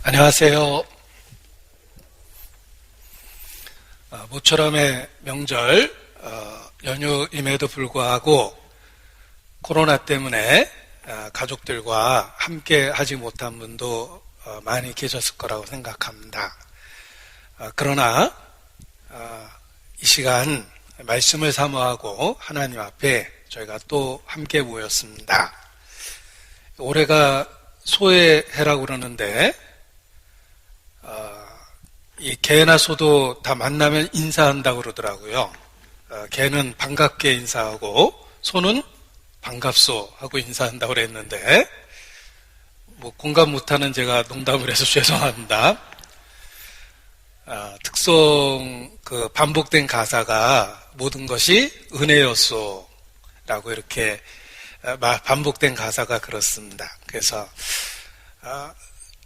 안녕하세요. 모처럼의 명절 연휴임에도 불구하고 코로나 때문에 가족들과 함께 하지 못한 분도 많이 계셨을 거라고 생각합니다. 그러나 이 시간 말씀을 사모하고 하나님 앞에 저희가 또 함께 모였습니다. 올해가 소의 해라고 그러는데 이 개나 소도 다 만나면 인사한다고 그러더라고요. 개는 반갑게 인사하고 소는 반갑소 하고 인사한다고 그랬는데 공감 못하는 제가 농담을 해서 죄송합니다. 특송 반복된 가사가 모든 것이 은혜였소 라고 이렇게 반복된 가사가 그렇습니다. 그래서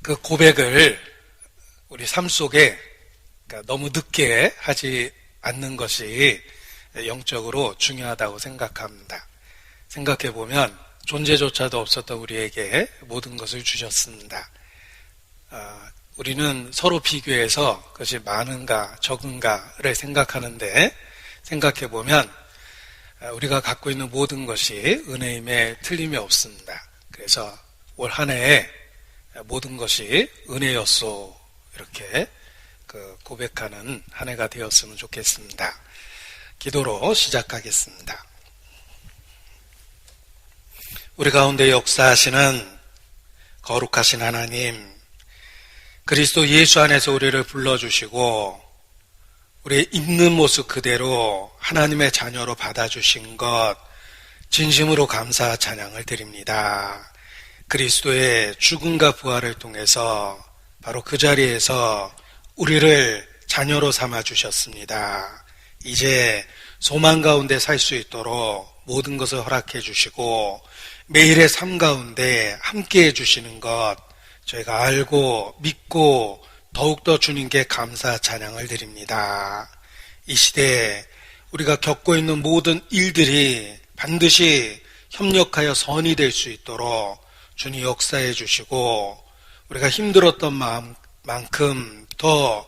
그 고백을 우리 삶 속에 너무 늦게 하지 않는 것이 영적으로 중요하다고 생각합니다. 생각해보면 존재조차도 없었던 우리에게 모든 것을 주셨습니다. 우리는 서로 비교해서 그것이 많은가 적은가를 생각하는데 생각해보면 우리가 갖고 있는 모든 것이 은혜임에 틀림이 없습니다. 그래서 올 한 해에 모든 것이 은혜였소 이렇게 고백하는 한 해가 되었으면 좋겠습니다. 기도로 시작하겠습니다. 우리 가운데 역사하시는 거룩하신 하나님, 그리스도 예수 안에서 우리를 불러주시고 우리의 있는 모습 그대로 하나님의 자녀로 받아주신 것 진심으로 감사 찬양을 드립니다. 그리스도의 죽음과 부활을 통해서 바로 그 자리에서 우리를 자녀로 삼아주셨습니다. 이제 소망 가운데 살 수 있도록 모든 것을 허락해 주시고 매일의 삶 가운데 함께 해주시는 것 저희가 알고 믿고 더욱더 주님께 감사 찬양을 드립니다. 이 시대에 우리가 겪고 있는 모든 일들이 반드시 협력하여 선이 될 수 있도록 주님 역사해 주시고 우리가 힘들었던 마음만큼 더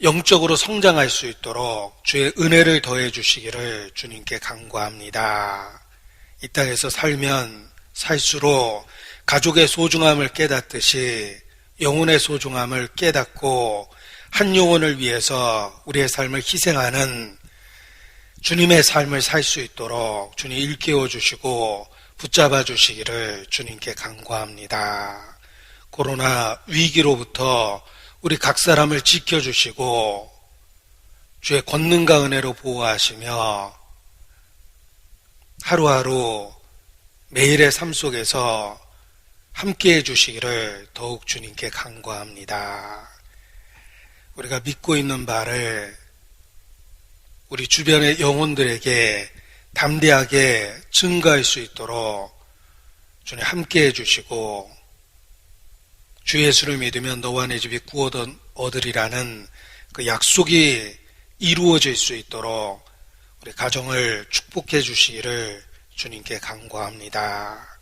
영적으로 성장할 수 있도록 주의 은혜를 더해 주시기를 주님께 간구합니다. 이 땅에서 살면 살수록 가족의 소중함을 깨닫듯이 영혼의 소중함을 깨닫고 한 영혼을 위해서 우리의 삶을 희생하는 주님의 삶을 살 수 있도록 주님 일깨워 주시고 붙잡아 주시기를 주님께 간구합니다. 코로나 위기로부터 우리 각 사람을 지켜주시고 주의 권능과 은혜로 보호하시며 하루하루 매일의 삶 속에서 함께해 주시기를 더욱 주님께 간구합니다. 우리가 믿고 있는 바를 우리 주변의 영혼들에게 담대하게 증거할 수 있도록 주님 함께해 주시고 주 예수를 믿으면 너와 내 집이 구원 얻으리라는 그 약속이 이루어질 수 있도록 우리 가정을 축복해 주시기를 주님께 간구합니다.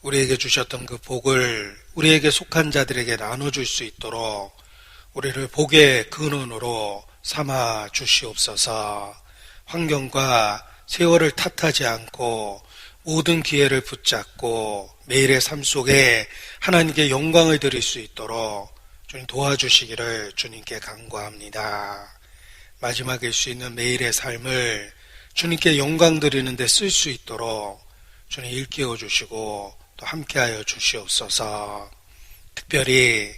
우리에게 주셨던 그 복을 우리에게 속한 자들에게 나눠줄 수 있도록 우리를 복의 근원으로 삼아 주시옵소서. 환경과 세월을 탓하지 않고 모든 기회를 붙잡고 매일의 삶 속에 하나님께 영광을 드릴 수 있도록 주님 도와주시기를 주님께 간구합니다. 마지막일 수 있는 매일의 삶을 주님께 영광 드리는 데 쓸 수 있도록 주님 일깨워 주시고 또 함께하여 주시옵소서. 특별히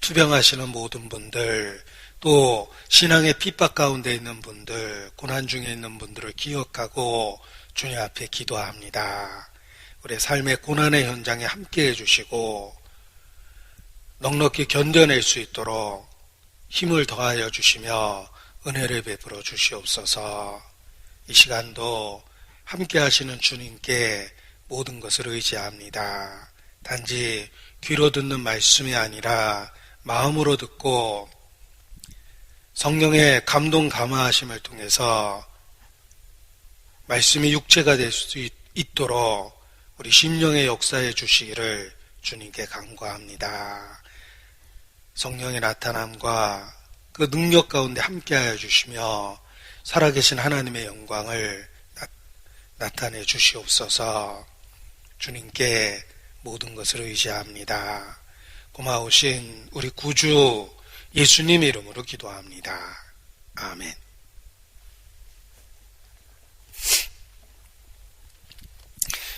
투병하시는 모든 분들, 또 신앙의 핍박 가운데 있는 분들, 고난 중에 있는 분들을 기억하고 주님 앞에 기도합니다. 우리의 삶의 고난의 현장에 함께해 주시고 넉넉히 견뎌낼 수 있도록 힘을 더하여 주시며 은혜를 베풀어 주시옵소서. 이 시간도 함께 하시는 주님께 모든 것을 의지합니다. 단지 귀로 듣는 말씀이 아니라 마음으로 듣고 성령의 감동 감화하심을 통해서 말씀이 육체가 될 수 있도록 우리 심령의 역사해 주시기를 주님께 간구합니다. 성령의 나타남과 그 능력 가운데 함께하여 주시며 살아계신 하나님의 영광을 나타내 주시옵소서. 주님께 모든 것을 의지합니다. 고마우신 우리 구주 예수님 이름으로 기도합니다. 아멘.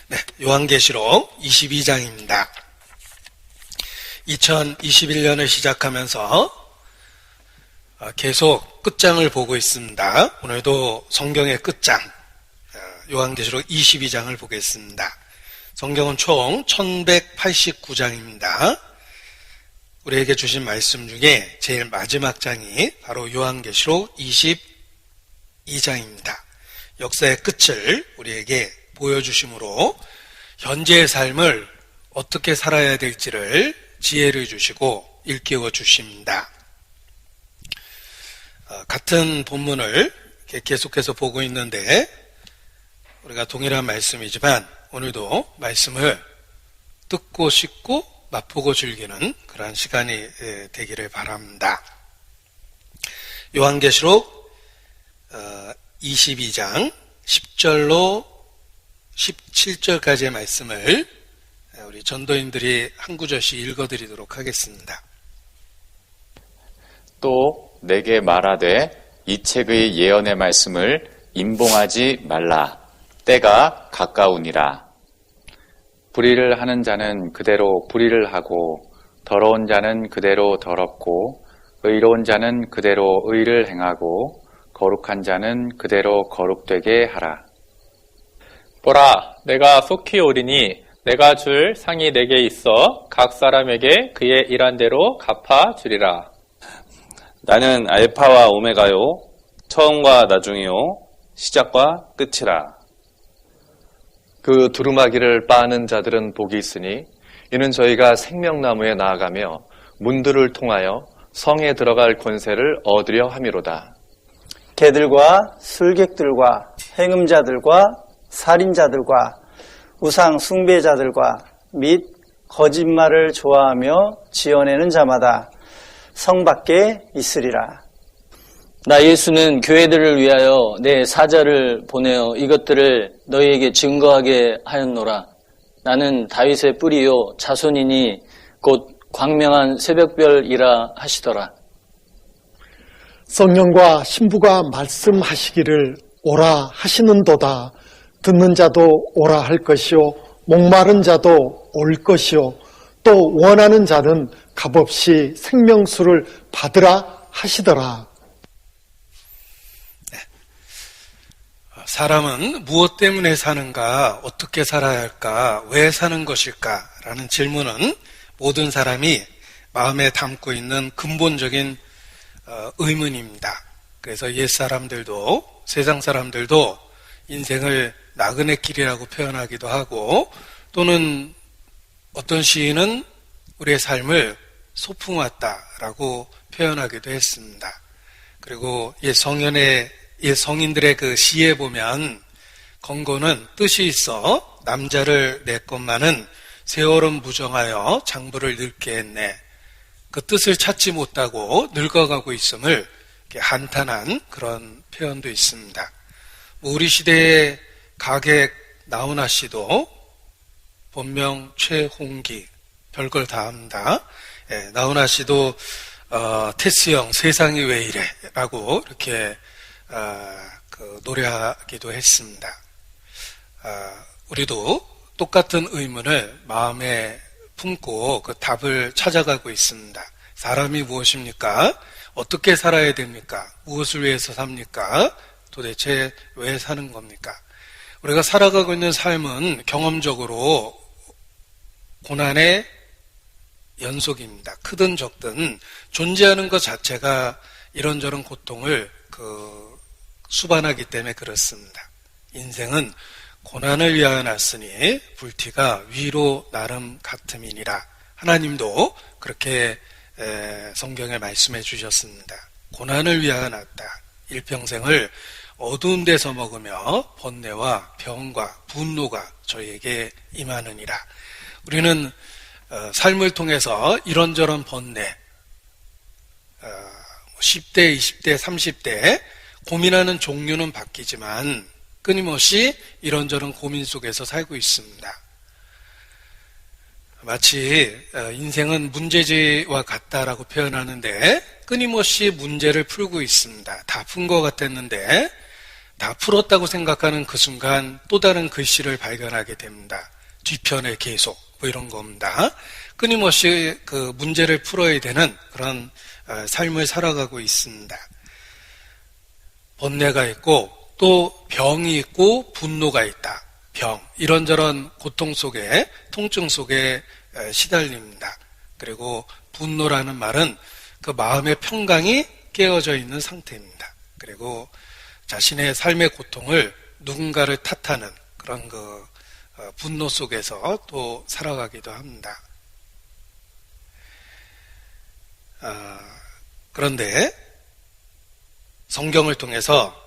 네, 요한계시록 22장입니다. 2021년을 시작하면서 계속 끝장을 보고 있습니다. 오늘도 성경의 끝장, 요한계시록 22장을 보겠습니다. 성경은 총 1189장입니다. 우리에게 주신 말씀 중에 제일 마지막 장이 바로 요한계시록 22장입니다. 역사의 끝을 우리에게 보여주심으로 현재의 삶을 어떻게 살아야 될지를 지혜를 주시고 일깨워 주십니다. 같은 본문을 계속해서 보고 있는데 우리가 동일한 말씀이지만 오늘도 말씀을 듣고 싶고 맛보고 즐기는 그런 시간이 되기를 바랍니다. 요한계시록 22장 10절로 17절까지의 말씀을 우리 전도인들이 한 구절씩 읽어드리도록 하겠습니다. 또 내게 말하되 이 책의 예언의 말씀을 임봉하지 말라. 때가 가까우니라. 불의를 하는 자는 그대로 불의를 하고 더러운 자는 그대로 더럽고 의로운 자는 그대로 의를 행하고 거룩한 자는 그대로 거룩되게 하라. 보라, 내가 속히 오리니 내가 줄 상이 내게 있어 각 사람에게 그의 일한 대로 갚아 주리라. 나는 알파와 오메가요, 처음과 나중이요, 시작과 끝이라. 그 두루마기를 빠는 자들은 복이 있으니 이는 저희가 생명나무에 나아가며 문들을 통하여 성에 들어갈 권세를 얻으려 함이로다. 개들과 술객들과 행음자들과 살인자들과 우상 숭배자들과 및 거짓말을 좋아하며 지어내는 자마다 성 밖에 있으리라. 나 예수는 교회들을 위하여 내 사자를 보내어 이것들을 너희에게 증거하게 하였노라. 나는 다윗의 뿌리요 자손이니 곧 광명한 새벽별이라 하시더라. 성령과 신부가 말씀하시기를 오라 하시는도다. 듣는 자도 오라 할 것이요 목마른 자도 올 것이요 또 원하는 자는 값없이 생명수를 받으라 하시더라. 네. 사람은 무엇 때문에 사는가, 어떻게 살아야 할까, 왜 사는 것일까 라는 질문은 모든 사람이 마음에 담고 있는 근본적인 의문입니다. 그래서 옛사람들도 세상 사람들도 인생을 나그네 길이라고 표현하기도 하고, 또는 어떤 시인은 우리의 삶을 소풍 왔다라고 표현하기도 했습니다. 그리고 옛 성인들의 그 시에 보면 건고는 뜻이 있어 남자를 내 것만은 세월은 무정하여 장부를 늙게 했네. 그 뜻을 찾지 못하고 늙어가고 있음을 한탄한 그런 표현도 있습니다. 우리 시대의 가객 나훈아 씨도 본명 최홍기, 별걸 다 합니다. 예, 나훈아 씨도 테스형 세상이 왜 이래 라고 이렇게 노래하기도 했습니다. 우리도 똑같은 의문을 마음에 품고 그 답을 찾아가고 있습니다. 사람이 무엇입니까? 어떻게 살아야 됩니까? 무엇을 위해서 삽니까? 도대체 왜 사는 겁니까? 우리가 살아가고 있는 삶은 경험적으로 고난의 연속입니다. 크든 적든 존재하는 것 자체가 이런저런 고통을 수반하기 때문에 그렇습니다. 인생은 고난을 위하여 났으니 불티가 위로 나름 같음이니라. 하나님도 그렇게 성경에 말씀해 주셨습니다. 고난을 위하여 났다. 일평생을 어두운 데서 먹으며 번뇌와 병과 분노가 저희에게 임하느니라. 우리는 삶을 통해서 이런저런 번뇌, 10대, 20대, 30대 고민하는 종류는 바뀌지만 끊임없이 이런저런 고민 속에서 살고 있습니다. 마치 인생은 문제지와 같다라고 표현하는데 끊임없이 문제를 풀고 있습니다. 다 푼 것 같았는데 다 풀었다고 생각하는 그 순간 또 다른 글씨를 발견하게 됩니다. 뒤편에 계속 뭐 이런 겁니다. 끊임없이 그 문제를 풀어야 되는 그런 삶을 살아가고 있습니다. 번뇌가 있고 또 병이 있고 분노가 있다. 병, 이런저런 고통 속에, 통증 속에 시달립니다. 그리고 분노라는 말은 그 마음의 평강이 깨어져 있는 상태입니다. 그리고 자신의 삶의 고통을 누군가를 탓하는 그런 분노 속에서 또 살아가기도 합니다. 그런데 성경을 통해서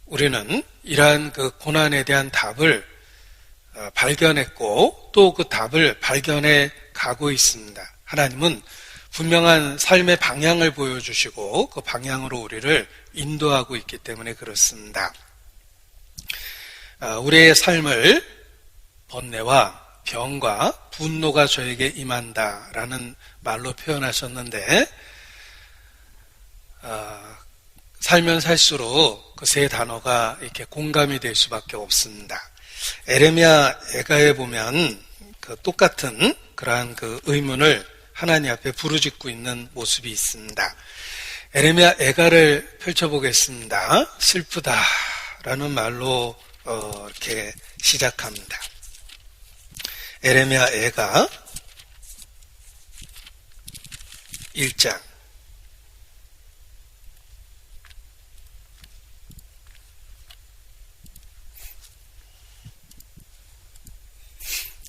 우리는 이러한 그 고난에 대한 답을 발견했고 또 그 답을 발견해 가고 있습니다. 하나님은 분명한 삶의 방향을 보여주시고 그 방향으로 우리를 인도하고 있기 때문에 그렇습니다. 우리의 삶을 번뇌와 병과 분노가 저에게 임한다라는 말로 표현하셨는데 살면 살수록 그 세 단어가 이렇게 공감이 될 수밖에 없습니다. 에레미야 애가에 보면 그 똑같은 그러한 그 의문을 하나님 앞에 부르짖고 있는 모습이 있습니다. 에레미야 애가를 펼쳐보겠습니다. 슬프다라는 말로 이렇게 시작합니다. 에레미야 애가 1장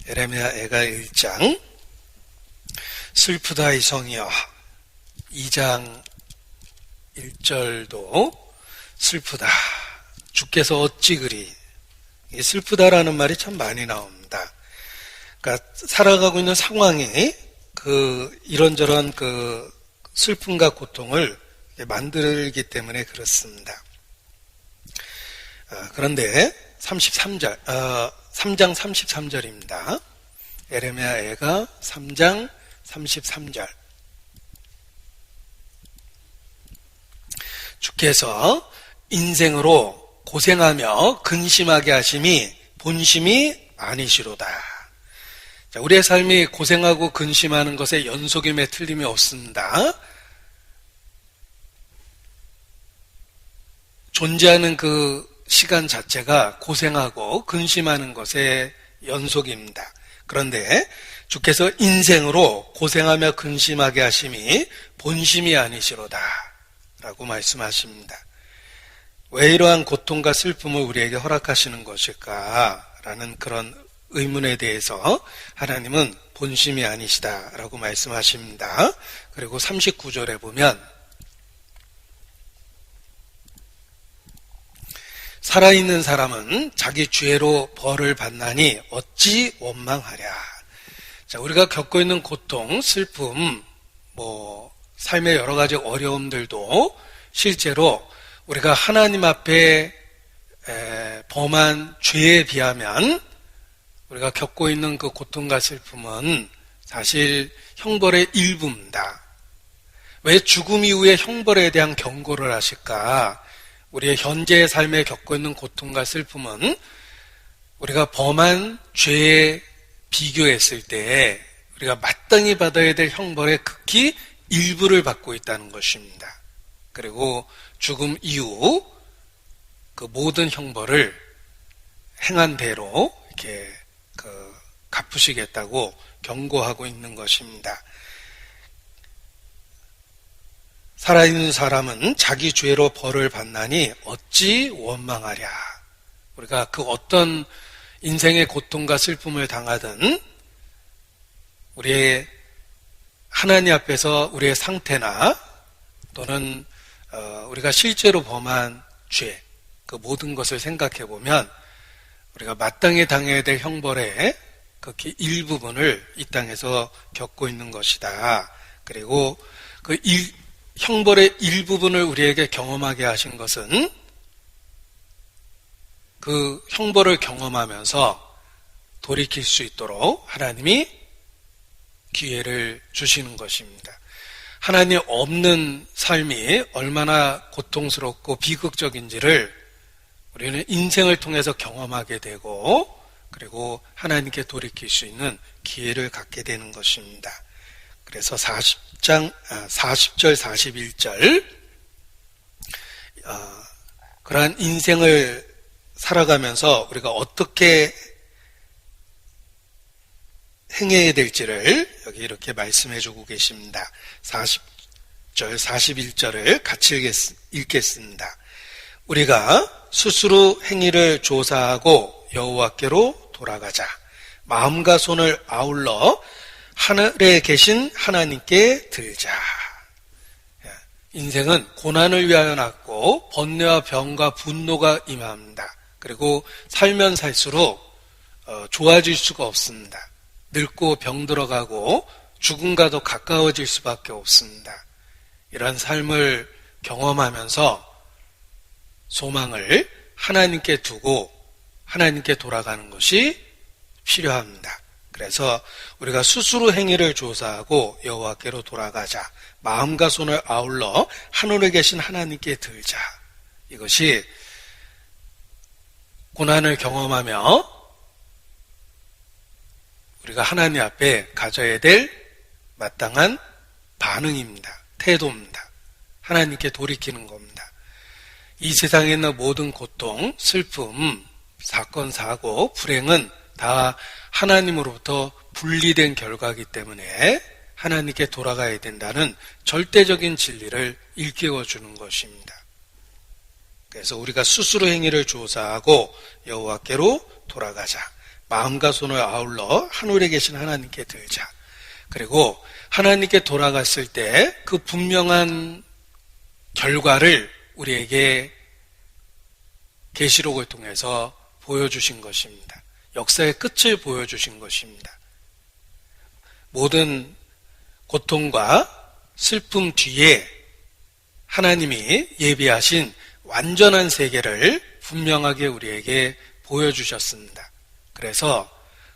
에레미야 애가 1장 슬프다 이 성이여 2장 1절도 슬프다 주께서 어찌 그리 이 슬프다라는 말이 참 많이 나옵니다. 그러니까 살아가고 있는 상황이 그 이런저런 그 슬픔과 고통을 만들기 때문에 그렇습니다. 그런데 3장 33절입니다. 에레미야 애가 3장 33절 주께서 인생으로 고생하며 근심하게 하심이 본심이 아니시로다. 자, 우리의 삶이 고생하고 근심하는 것에 연속임에 틀림이 없습니다. 존재하는 그 시간 자체가 고생하고 근심하는 것의 연속입니다. 그런데 주께서 인생으로 고생하며 근심하게 하심이 본심이 아니시로다 라고 말씀하십니다. 왜 이러한 고통과 슬픔을 우리에게 허락하시는 것일까 라는 그런 의문에 대해서 하나님은 본심이 아니시다라고 말씀하십니다. 그리고 39절에 보면 살아있는 사람은 자기 죄로 벌을 받나니 어찌 원망하랴. 자, 우리가 겪고 있는 고통, 슬픔, 삶의 여러 가지 어려움들도 실제로 우리가 하나님 앞에 범한 죄에 비하면 우리가 겪고 있는 그 고통과 슬픔은 사실 형벌의 일부입니다. 왜 죽음 이후에 형벌에 대한 경고를 하실까? 우리의 현재의 삶에 겪고 있는 고통과 슬픔은 우리가 범한 죄에 비교했을 때 우리가 마땅히 받아야 될 형벌의 극히 일부를 받고 있다는 것입니다. 그리고 죽음 이후 그 모든 형벌을 행한 대로 이렇게 갚으시겠다고 경고하고 있는 것입니다. 살아있는 사람은 자기 죄로 벌을 받나니 어찌 원망하랴. 우리가 그 어떤 인생의 고통과 슬픔을 당하든 우리의 하나님 앞에서 우리의 상태나 또는 우리가 실제로 범한 죄, 그 모든 것을 생각해 보면 우리가 마땅히 당해야 될 형벌의 극히 일부분을 이 땅에서 겪고 있는 것이다. 그리고 그 형벌의 일부분을 우리에게 경험하게 하신 것은 그 형벌을 경험하면서 돌이킬 수 있도록 하나님이 기회를 주시는 것입니다. 하나님 없는 삶이 얼마나 고통스럽고 비극적인지를 우리는 인생을 통해서 경험하게 되고, 그리고 하나님께 돌이킬 수 있는 기회를 갖게 되는 것입니다. 그래서 40절, 41절, 그러한 인생을 살아가면서 우리가 어떻게 행해야 될지를 여기 이렇게 말씀해 주고 계십니다. 40절, 41절을 같이 읽겠습니다. 우리가 스스로 행위를 조사하고 여호와께로 돌아가자. 마음과 손을 아울러 하늘에 계신 하나님께 들자. 인생은 고난을 위하여 났고 번뇌와 병과 분노가 임합니다. 그리고 살면 살수록 좋아질 수가 없습니다. 늙고 병들어가고 죽음과도 가까워질 수밖에 없습니다. 이런 삶을 경험하면서 소망을 하나님께 두고 하나님께 돌아가는 것이 필요합니다. 그래서 우리가 스스로 행위를 조사하고 여호와께로 돌아가자. 마음과 손을 아울러 하늘에 계신 하나님께 들자. 이것이 고난을 경험하며 우리가 하나님 앞에 가져야 될 마땅한 반응입니다. 태도입니다. 하나님께 돌이키는 겁니다. 이 세상에 있는 모든 고통, 슬픔, 사건, 사고, 불행은 다 하나님으로부터 분리된 결과이기 때문에 하나님께 돌아가야 된다는 절대적인 진리를 일깨워 주는 것입니다. 그래서 우리가 스스로 행위를 조사하고 여호와께로 돌아가자. 마음과 손을 아울러 하늘에 계신 하나님께 들자. 그리고 하나님께 돌아갔을 때 그 분명한 결과를 우리에게 계시록을 통해서 보여주신 것입니다. 역사의 끝을 보여주신 것입니다. 모든 고통과 슬픔 뒤에 하나님이 예비하신 완전한 세계를 분명하게 우리에게 보여주셨습니다. 그래서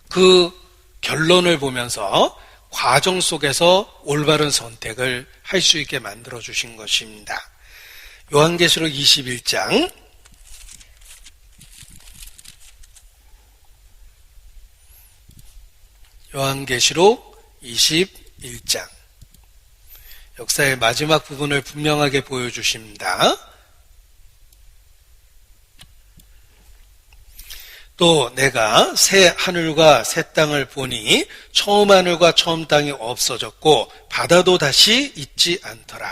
그 결론을 보면서 과정 속에서 올바른 선택을 할 수 있게 만들어주신 것입니다. 요한계시록 21장 요한계시록 21장 역사의 마지막 부분을 분명하게 보여주십니다. 또 내가 새 하늘과 새 땅을 보니 처음 하늘과 처음 땅이 없어졌고 바다도 다시 있지 않더라.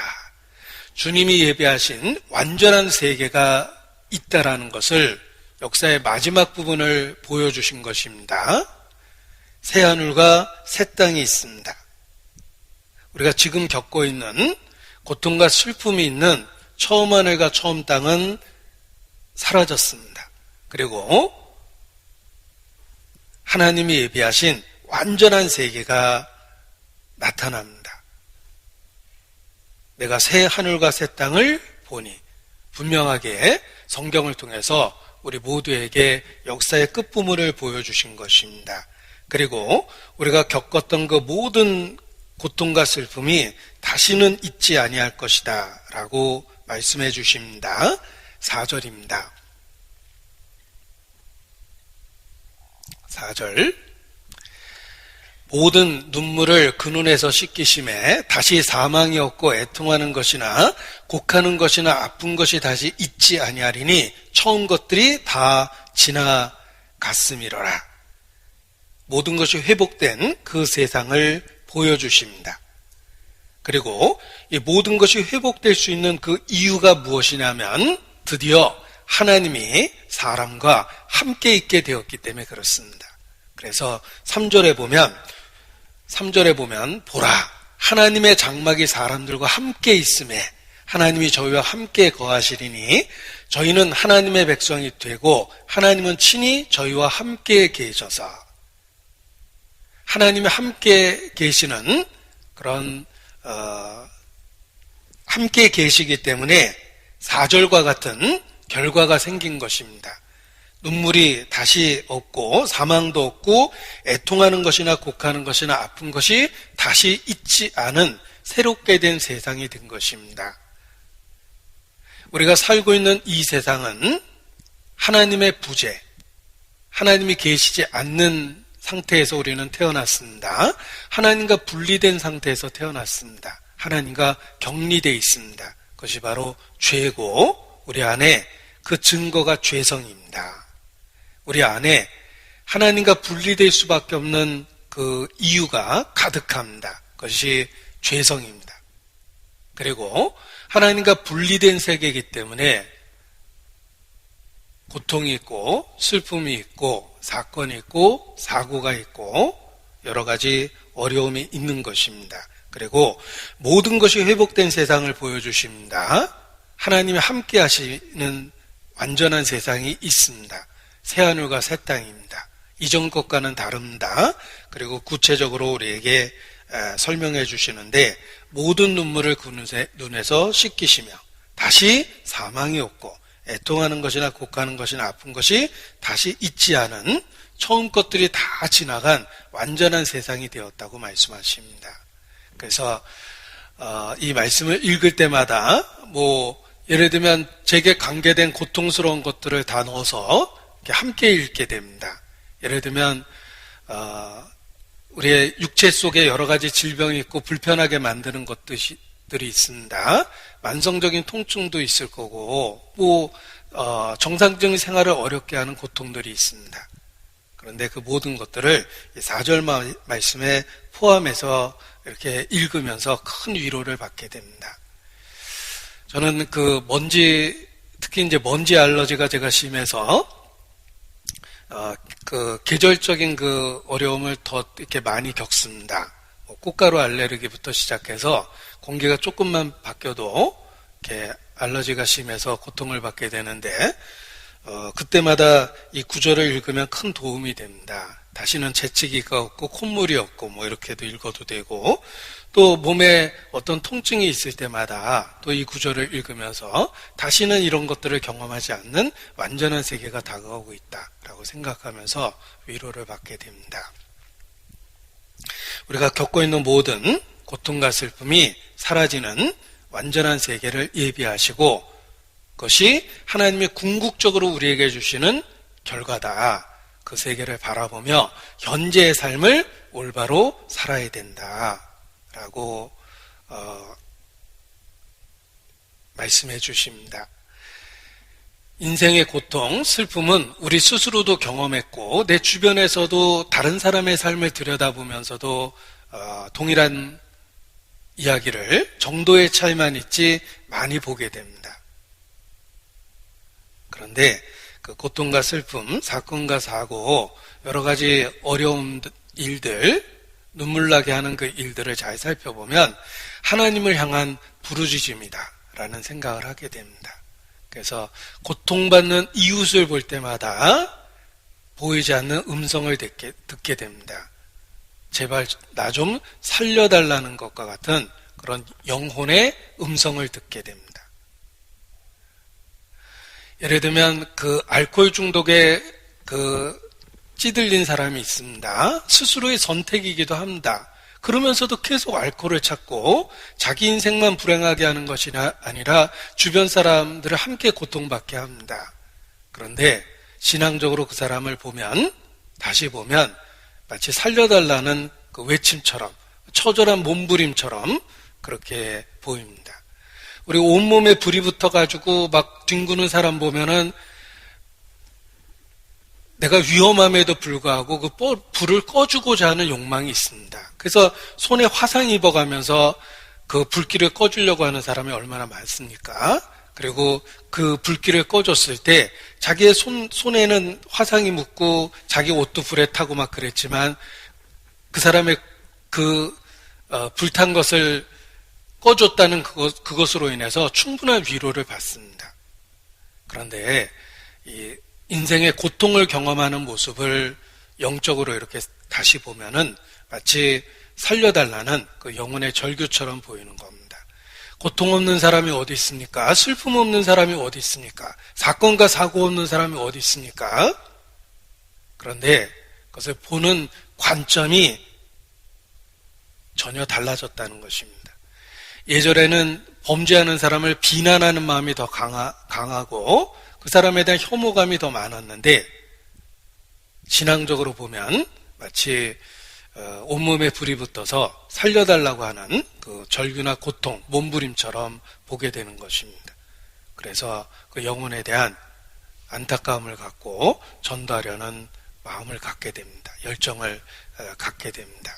주님이 예비하신 완전한 세계가 있다라는 것을 역사의 마지막 부분을 보여주신 것입니다. 새 하늘과 새 땅이 있습니다. 우리가 지금 겪고 있는 고통과 슬픔이 있는 처음 하늘과 처음 땅은 사라졌습니다. 그리고 하나님이 예비하신 완전한 세계가 나타납니다. 내가 새 하늘과 새 땅을 보니 분명하게 성경을 통해서 우리 모두에게 역사의 끝부분을 보여주신 것입니다. 그리고 우리가 겪었던 그 모든 고통과 슬픔이 다시는 있지 아니할 것이다 라고 말씀해 주십니다. 4절입니다. 4절 모든 눈물을 그 눈에서 씻기심에 다시 사망이 없고 애통하는 것이나 곡하는 것이나 아픈 것이 다시 있지 아니하리니 처음 것들이 다 지나갔음이로라. 모든 것이 회복된 그 세상을 보여주십니다. 그리고 이 모든 것이 회복될 수 있는 그 이유가 무엇이냐면 드디어 하나님이 사람과 함께 있게 되었기 때문에 그렇습니다. 그래서 3절에 보면 보라 하나님의 장막이 사람들과 함께 있음에 하나님이 저희와 함께 거하시리니 저희는 하나님의 백성이 되고 하나님은 친히 저희와 함께 계셔서 함께 계시는 그런 함께 계시기 때문에 4절과 같은 결과가 생긴 것입니다. 눈물이 다시 없고 사망도 없고 애통하는 것이나 곡하는 것이나 아픈 것이 다시 있지 않은 새롭게 된 세상이 된 것입니다. 우리가 살고 있는 이 세상은 하나님의 부재, 하나님이 계시지 않는 상태에서 우리는 태어났습니다. 하나님과 분리된 상태에서 태어났습니다. 하나님과 격리되어 있습니다. 그것이 바로 죄고 우리 안에 그 증거가 죄성입니다. 우리 안에 하나님과 분리될 수밖에 없는 그 이유가 가득합니다. 그것이 죄성입니다. 그리고 하나님과 분리된 세계이기 때문에 고통이 있고 슬픔이 있고 사건이 있고 사고가 있고 여러 가지 어려움이 있는 것입니다. 그리고 모든 것이 회복된 세상을 보여주십니다. 하나님이 함께 하시는 완전한 세상이 있습니다. 새하늘과 새 땅입니다. 이전 것과는 다릅니다. 그리고 구체적으로 우리에게 설명해 주시는데 모든 눈물을 그 눈에서 씻기시며 다시 사망이 없고 애통하는 것이나 곡하는 것이나 아픈 것이 다시 있지 않은 처음 것들이 다 지나간 완전한 세상이 되었다고 말씀하십니다. 그래서 이 말씀을 읽을 때마다 예를 들면 제게 관계된 고통스러운 것들을 다 넣어서 함께 읽게 됩니다. 예를 들면 우리의 육체 속에 여러 가지 질병이 있고 불편하게 만드는 것들이 있습니다. 만성적인 통증도 있을 거고 정상적인 생활을 어렵게 하는 고통들이 있습니다. 그런데 그 모든 것들을 4절 말씀에 포함해서 이렇게 읽으면서 큰 위로를 받게 됩니다. 저는 특히 이제 먼지 알러지가 제가 심해서 계절적인 어려움을 더 이렇게 많이 겪습니다. 꽃가루 알레르기부터 시작해서 공기가 조금만 바뀌어도 이렇게 알러지가 심해서 고통을 받게 되는데, 그때마다 이 구절을 읽으면 큰 도움이 됩니다. 다시는 재채기가 없고 콧물이 없고 이렇게도 읽어도 되고, 또 몸에 어떤 통증이 있을 때마다 또 이 구절을 읽으면서 다시는 이런 것들을 경험하지 않는 완전한 세계가 다가오고 있다라고 생각하면서 위로를 받게 됩니다. 우리가 겪고 있는 모든 고통과 슬픔이 사라지는 완전한 세계를 예비하시고 그것이 하나님이 궁극적으로 우리에게 주시는 결과다. 그 세계를 바라보며 현재의 삶을 올바로 살아야 된다라고 말씀해 주십니다. 인생의 고통, 슬픔은 우리 스스로도 경험했고 내 주변에서도 다른 사람의 삶을 들여다보면서도 동일한 이야기를 정도의 차이만 있지 많이 보게 됩니다. 그런데 그 고통과 슬픔, 사건과 사고, 여러 가지 어려운 일들, 눈물 나게 하는 그 일들을 잘 살펴보면 하나님을 향한 부르짖음이다 라는 생각을 하게 됩니다. 그래서 고통받는 이웃을 볼 때마다 보이지 않는 음성을 듣게 됩니다. 제발 나 좀 살려달라는 것과 같은 그런 영혼의 음성을 듣게 됩니다. 예를 들면 알코올 중독에 찌들린 사람이 있습니다. 스스로의 선택이기도 합니다. 그러면서도 계속 알코올을 찾고 자기 인생만 불행하게 하는 것이 아니라 주변 사람들을 함께 고통받게 합니다. 그런데 신앙적으로 그 사람을 다시 보면 마치 살려달라는 그 외침처럼 처절한 몸부림처럼 그렇게 보입니다. 우리 온몸에 불이 붙어가지고 막 뒹구는 사람 보면은 내가 위험함에도 불구하고 그 불을 꺼주고자 하는 욕망이 있습니다. 그래서 손에 화상 입어가면서 그 불길을 꺼주려고 하는 사람이 얼마나 많습니까? 그리고 그 불길을 꺼줬을 때 자기의 손에는 화상이 묻고 자기 옷도 불에 타고 막 그랬지만 그 사람의 불탄 것을 꺼줬다는 그것으로 인해서 충분한 위로를 받습니다. 그런데 이 인생의 고통을 경험하는 모습을 영적으로 이렇게 다시 보면은 마치 살려달라는 그 영혼의 절규처럼 보이는 겁니다. 고통 없는 사람이 어디 있습니까? 슬픔 없는 사람이 어디 있습니까? 사건과 사고 없는 사람이 어디 있습니까? 그런데 그것을 보는 관점이 전혀 달라졌다는 것입니다. 예전에는 범죄하는 사람을 비난하는 마음이 더 강하고 그 사람에 대한 혐오감이 더 많았는데, 신앙적으로 보면 마치 온몸에 불이 붙어서 살려달라고 하는 그 절규나 고통, 몸부림처럼 보게 되는 것입니다. 그래서 그 영혼에 대한 안타까움을 갖고 전도하려는 마음을 갖게 됩니다. 열정을 갖게 됩니다.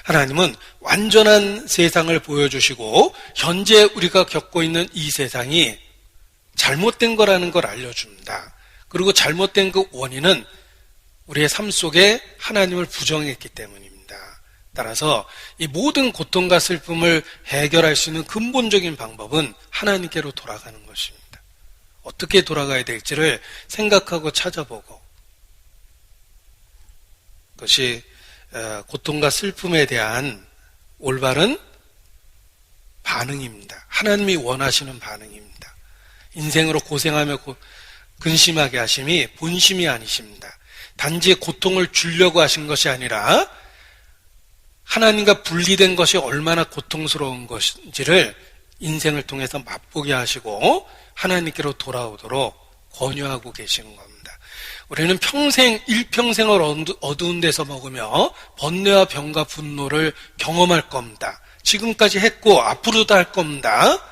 하나님은 완전한 세상을 보여주시고 현재 우리가 겪고 있는 이 세상이 잘못된 거라는 걸 알려줍니다. 그리고 잘못된 그 원인은 우리의 삶 속에 하나님을 부정했기 때문입니다. 따라서 이 모든 고통과 슬픔을 해결할 수 있는 근본적인 방법은 하나님께로 돌아가는 것입니다. 어떻게 돌아가야 될지를 생각하고 찾아보고, 그것이 고통과 슬픔에 대한 올바른 반응입니다. 하나님이 원하시는 반응입니다. 인생으로 고생하며 근심하게 하심이 본심이 아니십니다. 단지 고통을 주려고 하신 것이 아니라 하나님과 분리된 것이 얼마나 고통스러운 것인지를 인생을 통해서 맛보게 하시고 하나님께로 돌아오도록 권유하고 계시는 겁니다. 우리는 일평생을 어두운 데서 먹으며 번뇌와 병과 분노를 경험할 겁니다. 지금까지 했고 앞으로도 할 겁니다.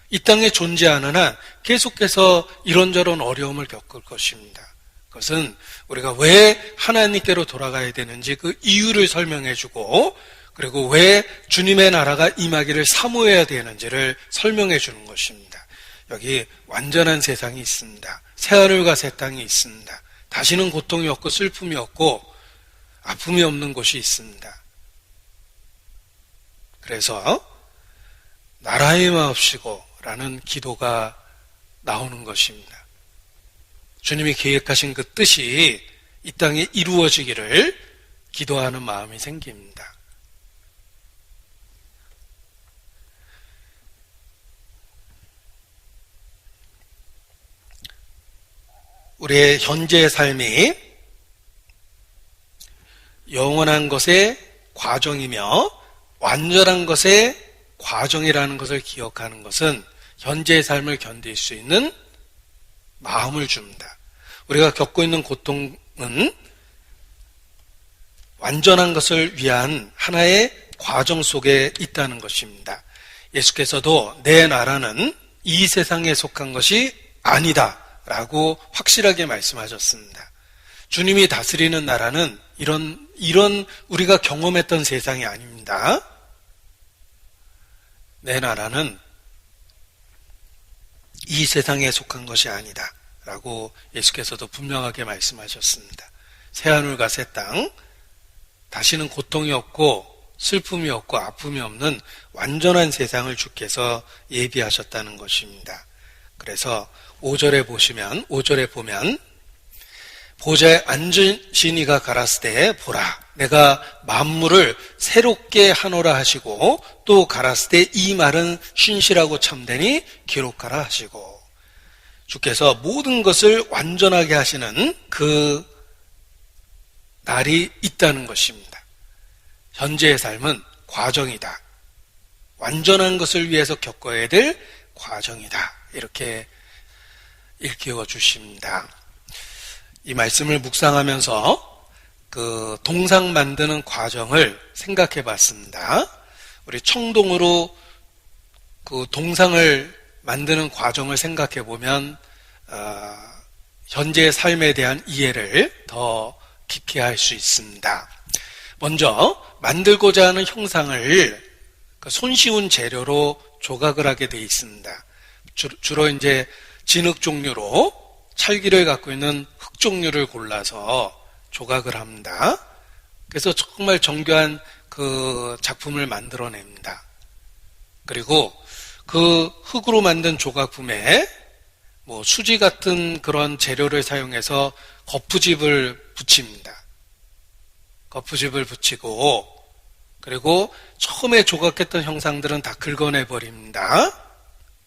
이 땅에 존재하는 한 계속해서 이런저런 어려움을 겪을 것입니다. 그것은 우리가 왜 하나님께로 돌아가야 되는지 그 이유를 설명해주고, 그리고 왜 주님의 나라가 임하기를 사모해야 되는지를 설명해 주는 것입니다. 여기 완전한 세상이 있습니다. 새하늘과 새 땅이 있습니다. 다시는 고통이 없고 슬픔이 없고 아픔이 없는 곳이 있습니다. 그래서 나라의 마옵시고 라는 기도가 나오는 것입니다. 주님이 계획하신 그 뜻이 이 땅에 이루어지기를 기도하는 마음이 생깁니다. 우리의 현재의 삶이 영원한 것의 과정이며 완전한 것의 과정이라는 것을 기억하는 것은 현재의 삶을 견딜 수 있는 마음을 줍니다. 우리가 겪고 있는 고통은 완전한 것을 위한 하나의 과정 속에 있다는 것입니다. 예수께서도 내 나라는 이 세상에 속한 것이 아니다 라고 확실하게 말씀하셨습니다. 주님이 다스리는 나라는 이런 우리가 경험했던 세상이 아닙니다. 내 나라는 이 세상에 속한 것이 아니다 라고 예수께서도 분명하게 말씀하셨습니다. 새하늘과 새 땅, 다시는 고통이 없고 슬픔이 없고 아픔이 없는 완전한 세상을 주께서 예비하셨다는 것입니다. 그래서 5절에 보면 보좌에 앉으신 이가 가라사대 보라 내가 만물을 새롭게 하노라 하시고 또 가라사대 이 말은 신실하고 참되니 기록하라 하시고, 주께서 모든 것을 완전하게 하시는 그 날이 있다는 것입니다. 현재의 삶은 과정이다. 완전한 것을 위해서 겪어야 될 과정이다. 이렇게 일깨워 주십니다. 이 말씀을 묵상하면서 그 동상 만드는 과정을 생각해 봤습니다. 우리 청동으로 그 동상을 만드는 과정을 생각해 보면 현재의 삶에 대한 이해를 더 깊게 할 수 있습니다. 먼저 만들고자 하는 형상을 손쉬운 재료로 조각을 하게 되어 있습니다. 주로 이제 진흙 종류로 찰기를 갖고 있는 흙 종류를 골라서 조각을 합니다. 그래서 정말 정교한 그 작품을 만들어냅니다. 그리고 그 흙으로 만든 조각품에 뭐 수지 같은 그런 재료를 사용해서 거푸집을 붙입니다. 거푸집을 붙이고 그리고 처음에 조각했던 형상들은 다 긁어내버립니다.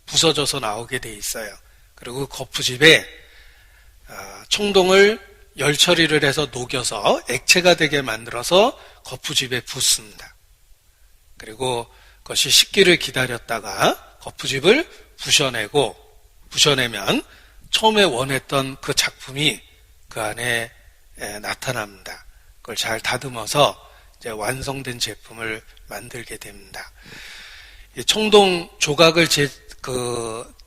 부서져서 나오게 돼 있어요. 그리고 거푸집에 청동을 열 처리를 해서 녹여서 액체가 되게 만들어서 거푸집에 붓습니다. 그리고 그것이 식기를 기다렸다가 거푸집을 부셔내면 처음에 원했던 그 작품이 그 안에 나타납니다. 그걸 잘 다듬어서 이제 완성된 제품을 만들게 됩니다. 이 청동 조각을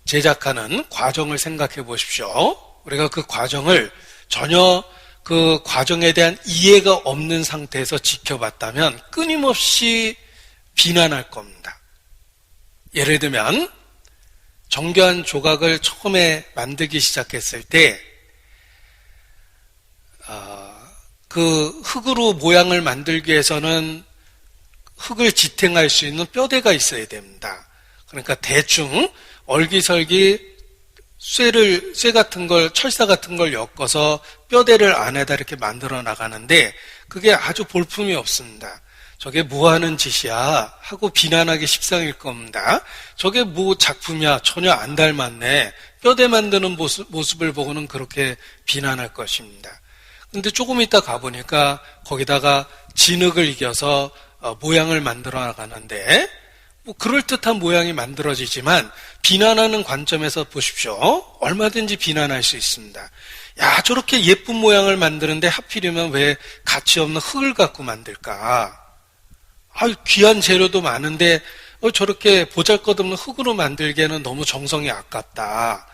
제작하는 과정을 생각해 보십시오. 우리가 그 과정을 전혀 그 과정에 대한 이해가 없는 상태에서 지켜봤다면 끊임없이 비난할 겁니다. 예를 들면 정교한 조각을 처음에 만들기 시작했을 때 그 흙으로 모양을 만들기 위해서는 흙을 지탱할 수 있는 뼈대가 있어야 됩니다. 그러니까 대충 얼기설기 쇠 같은 걸, 철사 같은 걸 엮어서 뼈대를 안에다 이렇게 만들어 나가는데 그게 아주 볼품이 없습니다. 저게 뭐 하는 짓이야 하고 비난하기 십상일 겁니다. 저게 뭐 작품이야, 전혀 안 닮았네. 뼈대 만드는 모습을 보고는 그렇게 비난할 것입니다. 근데 조금 있다 가보니까 거기다가 진흙을 이겨서 모양을 만들어 나가는데 뭐 그럴듯한 모양이 만들어지지만 비난하는 관점에서 보십시오. 얼마든지 비난할 수 있습니다. 야, 저렇게 예쁜 모양을 만드는데 하필이면 왜 가치 없는 흙을 갖고 만들까? 귀한 재료도 많은데 저렇게 보잘것없는 흙으로 만들기에는 너무 정성이 아깝다.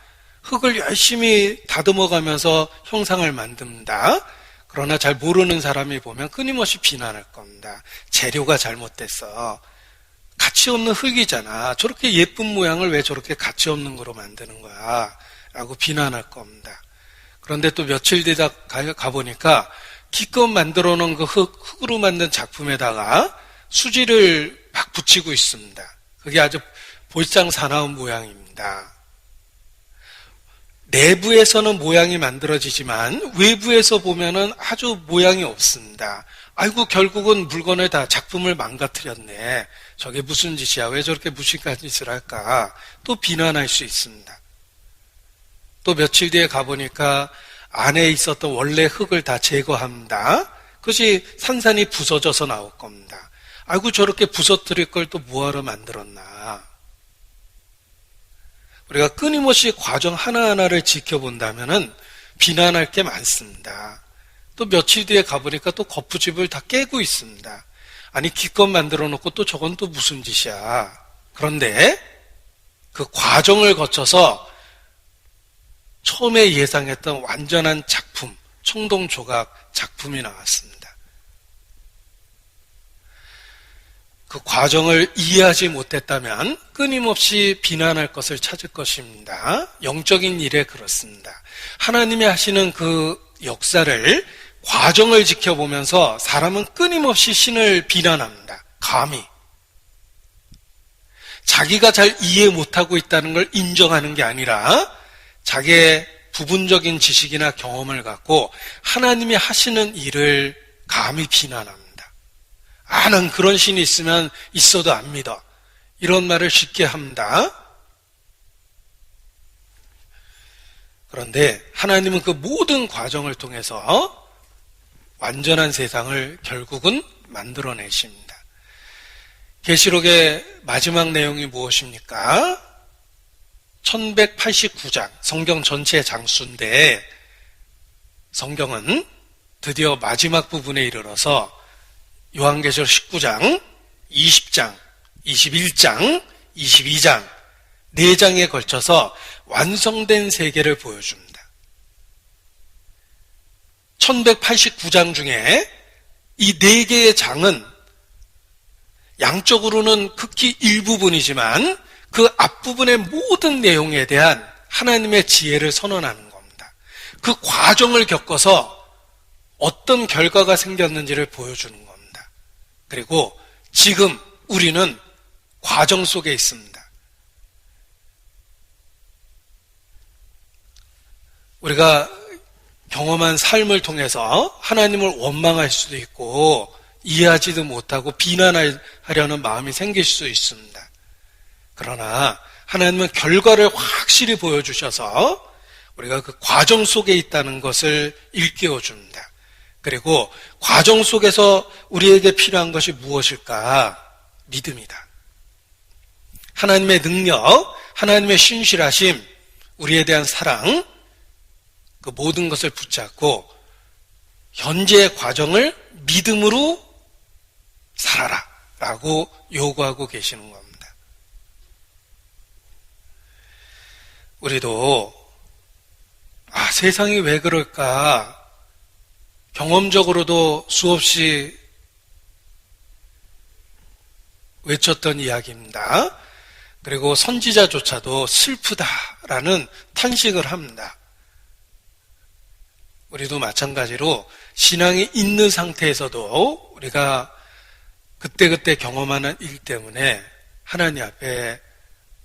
흙을 열심히 다듬어가면서 형상을 만듭니다. 그러나 잘 모르는 사람이 보면 끊임없이 비난할 겁니다. 재료가 잘못됐어. 가치 없는 흙이잖아. 저렇게 예쁜 모양을 왜 저렇게 가치 없는 거로 만드는 거야? 라고 비난할 겁니다. 그런데 또 며칠 뒤다 가보니까 기껏 만들어 놓은 그 흙으로 만든 작품에다가 수지를 막 붙이고 있습니다. 그게 아주 볼상사나운 모양입니다. 내부에서는 모양이 만들어지지만 외부에서 보면은 아주 모양이 없습니다. 아이고, 결국은 물건을 다 작품을 망가뜨렸네. 저게 무슨 짓이야? 왜 저렇게 무식한 짓을 할까? 또 비난할 수 있습니다. 또 며칠 뒤에 가보니까 안에 있었던 원래 흙을 다 제거합니다. 그것이 산산이 부서져서 나올 겁니다. 아이고, 저렇게 부서뜨릴 걸 또 뭐하러 만들었나? 우리가 끊임없이 과정 하나하나를 지켜본다면은 비난할 게 많습니다. 또 며칠 뒤에 가보니까 또 거푸집을 다 깨고 있습니다. 아니, 기껏 만들어 놓고 또 저건 또 무슨 짓이야. 그런데 그 과정을 거쳐서 처음에 예상했던 완전한 작품, 청동조각 작품이 나왔습니다. 그 과정을 이해하지 못했다면 끊임없이 비난할 것을 찾을 것입니다. 영적인 일에 그렇습니다. 하나님이 하시는 그 역사를, 과정을 지켜보면서 사람은 끊임없이 신을 비난합니다. 감히. 자기가 잘 이해 못하고 있다는 걸 인정하는 게 아니라 자기의 부분적인 지식이나 경험을 갖고 하나님이 하시는 일을 감히 비난합니다. 난 그런 신이 있으면 있어도 안 믿어. 이런 말을 쉽게 합니다. 그런데 하나님은 그 모든 과정을 통해서 완전한 세상을 결국은 만들어내십니다. 계시록의 마지막 내용이 무엇입니까? 1189장, 성경 전체의 장수인데 성경은 드디어 마지막 부분에 이르러서 요한계시록 19장, 20장, 21장, 22장 4장에 걸쳐서 완성된 세계를 보여줍니다. 1189장 중에 이 4개의 장은 양적으로는 극히 일부분이지만 그 앞부분의 모든 내용에 대한 하나님의 지혜를 선언하는 겁니다. 그 과정을 겪어서 어떤 결과가 생겼는지를 보여주는 겁니다. 그리고 지금 우리는 과정 속에 있습니다. 우리가 경험한 삶을 통해서 하나님을 원망할 수도 있고 이해하지도 못하고 비난하려는 마음이 생길 수 있습니다. 그러나 하나님은 결과를 확실히 보여주셔서 우리가 그 과정 속에 있다는 것을 일깨워 줍니다. 그리고 과정 속에서 우리에게 필요한 것이 무엇일까? 믿음이다. 하나님의 능력, 하나님의 신실하심, 우리에 대한 사랑, 그 모든 것을 붙잡고 현재의 과정을 믿음으로 살아라 라고 요구하고 계시는 겁니다. 우리도 세상이 왜 그럴까? 경험적으로도 수없이 외쳤던 이야기입니다. 그리고 선지자조차도 슬프다라는 탄식을 합니다. 우리도 마찬가지로 신앙이 있는 상태에서도 우리가 그때그때 경험하는 일 때문에 하나님 앞에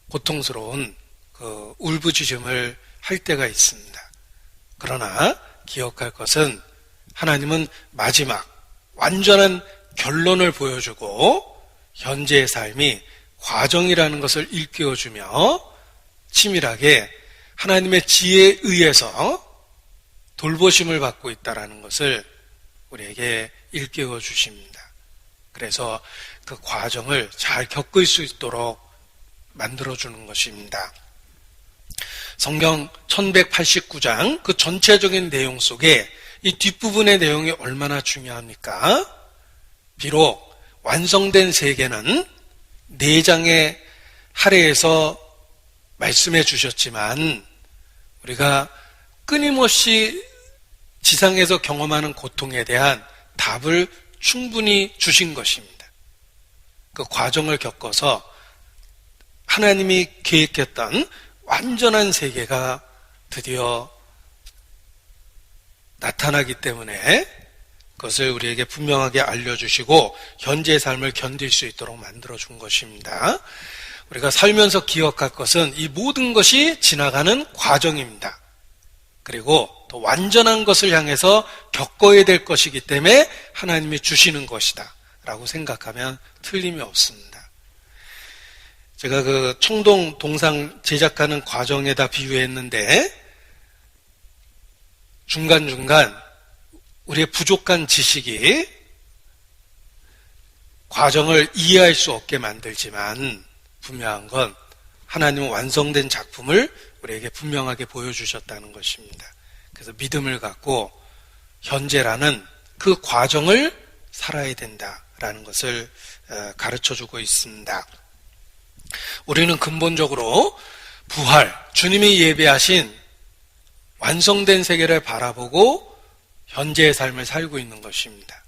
고통스러운 그 울부짖음을 할 때가 있습니다. 그러나 기억할 것은 하나님은 마지막 완전한 결론을 보여주고 현재의 삶이 과정이라는 것을 일깨워주며 치밀하게 하나님의 지혜에 의해서 돌보심을 받고 있다는 것을 우리에게 일깨워 주십니다. 그래서 그 과정을 잘 겪을 수 있도록 만들어주는 것입니다. 성경 1189장 그 전체적인 내용 속에 이 뒷부분의 내용이 얼마나 중요합니까? 비록 완성된 세계는 4장의 할애에서 말씀해 주셨지만 우리가 끊임없이 지상에서 경험하는 고통에 대한 답을 충분히 주신 것입니다. 그 과정을 겪어서 하나님이 계획했던 완전한 세계가 드디어 나타나기 때문에 그것을 우리에게 분명하게 알려주시고 현재의 삶을 견딜 수 있도록 만들어준 것입니다. 우리가 살면서 기억할 것은 이 모든 것이 지나가는 과정입니다. 그리고 또 완전한 것을 향해서 겪어야 될 것이기 때문에 하나님이 주시는 것이다 라고 생각하면 틀림이 없습니다. 제가 그 청동 동상 제작하는 과정에다 비유했는데 중간중간 우리의 부족한 지식이 과정을 이해할 수 없게 만들지만 분명한 건 하나님은 완성된 작품을 우리에게 분명하게 보여주셨다는 것입니다. 그래서 믿음을 갖고 현재라는 그 과정을 살아야 된다라는 것을 가르쳐주고 있습니다. 우리는 근본적으로 부활, 주님이 예배하신 완성된 세계를 바라보고 현재의 삶을 살고 있는 것입니다.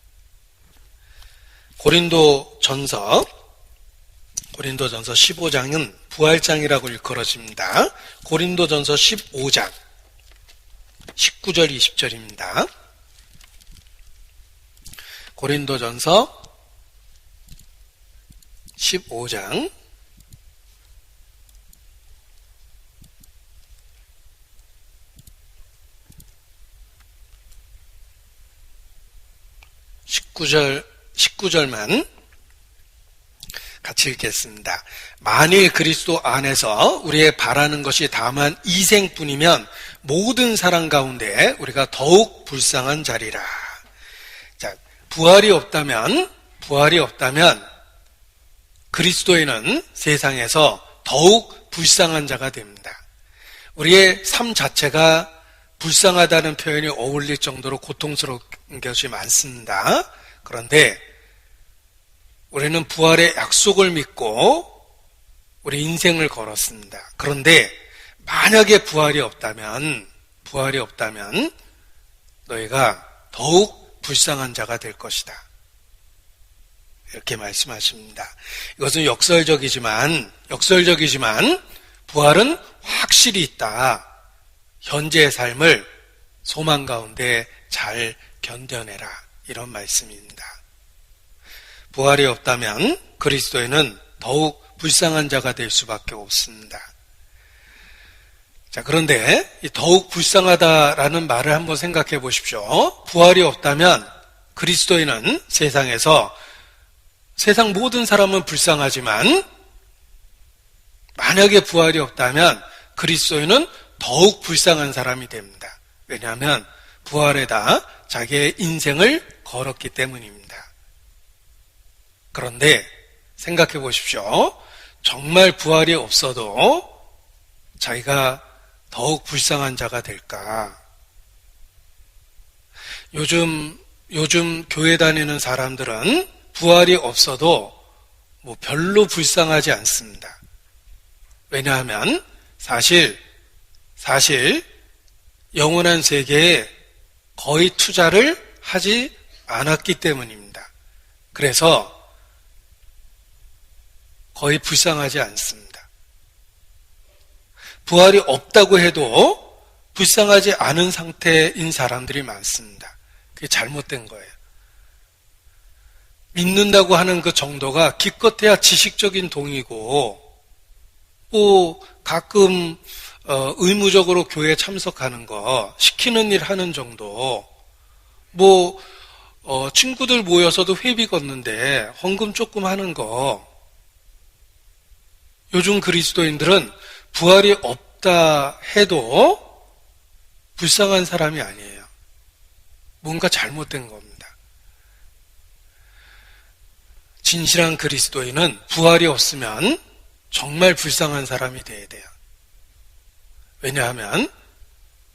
고린도전서 15장은 부활장이라고 일컬어집니다. 고린도전서 15장 19절 20절입니다. 고린도전서 15장 19절만 같이 읽겠습니다. 만일 그리스도 안에서 우리의 바라는 것이 다만 이생뿐이면 모든 사람 가운데 우리가 더욱 불쌍한 자리라. 자, 부활이 없다면 그리스도인은 세상에서 더욱 불쌍한 자가 됩니다. 우리의 삶 자체가 불쌍하다는 표현이 어울릴 정도로 고통스러운 것이 많습니다. 그런데 우리는 부활의 약속을 믿고 우리 인생을 걸었습니다. 그런데 만약에 부활이 없다면 너희가 더욱 불쌍한 자가 될 것이다. 이렇게 말씀하십니다. 이것은 역설적이지만 부활은 확실히 있다. 현재의 삶을 소망 가운데 잘 견뎌내라. 이런 말씀입니다. 부활이 없다면 그리스도인은 더욱 불쌍한 자가 될 수밖에 없습니다. 자, 그런데 이 더욱 불쌍하다라는 말을 한번 생각해 보십시오. 부활이 없다면 그리스도인은 세상에서 세상 모든 사람은 불쌍하지만 만약에 부활이 없다면 그리스도인은 더욱 불쌍한 사람이 됩니다. 왜냐하면 부활에다 자기의 인생을 걸었기 때문입니다. 그런데 생각해 보십시오. 정말 부활이 없어도 자기가 더욱 불쌍한 자가 될까? 요즘 교회 다니는 사람들은 부활이 없어도 뭐 별로 불쌍하지 않습니다. 왜냐하면 사실 영원한 세계에 거의 투자를 하지 않았기 때문입니다. 그래서 거의 불쌍하지 않습니다. 부활이 없다고 해도 불쌍하지 않은 상태인 사람들이 많습니다. 그게 잘못된 거예요. 믿는다고 하는 그 정도가 기껏해야 지식적인 동의고, 또 가끔 의무적으로 교회에 참석하는 거, 시키는 일 하는 정도, 친구들 모여서도 회비 걷는데 헌금 조금 하는 거. 요즘 그리스도인들은 부활이 없다 해도 불쌍한 사람이 아니에요. 뭔가 잘못된 겁니다. 진실한 그리스도인은 부활이 없으면 정말 불쌍한 사람이 돼야 돼요. 왜냐하면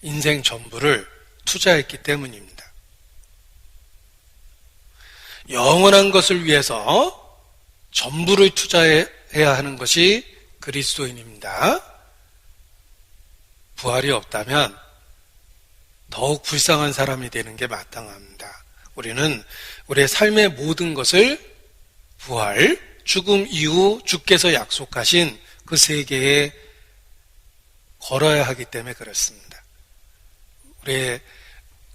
인생 전부를 투자했기 때문입니다. 영원한 것을 위해서 전부를 투자해야 하는 것이 그리스도인입니다. 부활이 없다면 더욱 불쌍한 사람이 되는 게 마땅합니다. 우리는 우리의 삶의 모든 것을 부활, 죽음 이후 주께서 약속하신 그 세계에 걸어야 하기 때문에 그렇습니다. 우리의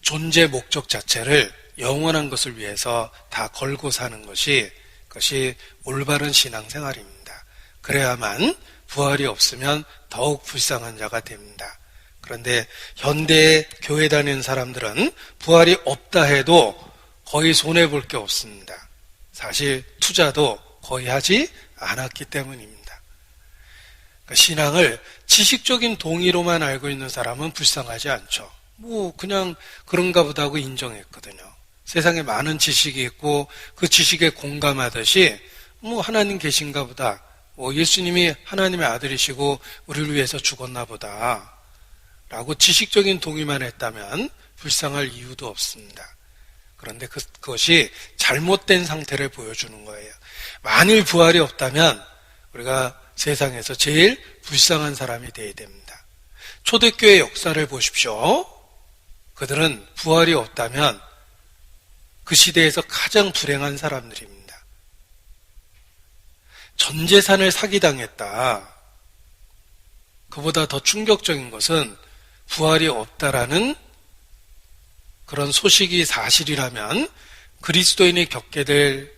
존재 목적 자체를 영원한 것을 위해서 다 걸고 사는 것이, 그것이 올바른 신앙생활입니다. 그래야만 부활이 없으면 더욱 불쌍한 자가 됩니다. 그런데 현대의 교회 다니는 사람들은 부활이 없다 해도 거의 손해볼 게 없습니다. 사실 투자도 거의 하지 않았기 때문입니다. 그러니까 신앙을 지식적인 동의로만 알고 있는 사람은 불쌍하지 않죠. 그냥 그런가 보다 하고 인정했거든요. 세상에 많은 지식이 있고 그 지식에 공감하듯이 하나님 계신가 보다, 예수님이 하나님의 아들이시고 우리를 위해서 죽었나 보다 라고 지식적인 동의만 했다면 불쌍할 이유도 없습니다. 그런데 그것이 잘못된 상태를 보여주는 거예요. 만일 부활이 없다면 우리가 세상에서 제일 불쌍한 사람이 되어야 됩니다. 초대교회 역사를 보십시오. 그들은 부활이 없다면 그 시대에서 가장 불행한 사람들입니다. 전 재산을 사기당했다. 그보다 더 충격적인 것은 부활이 없다라는 그런 소식이 사실이라면 그리스도인이 겪게 될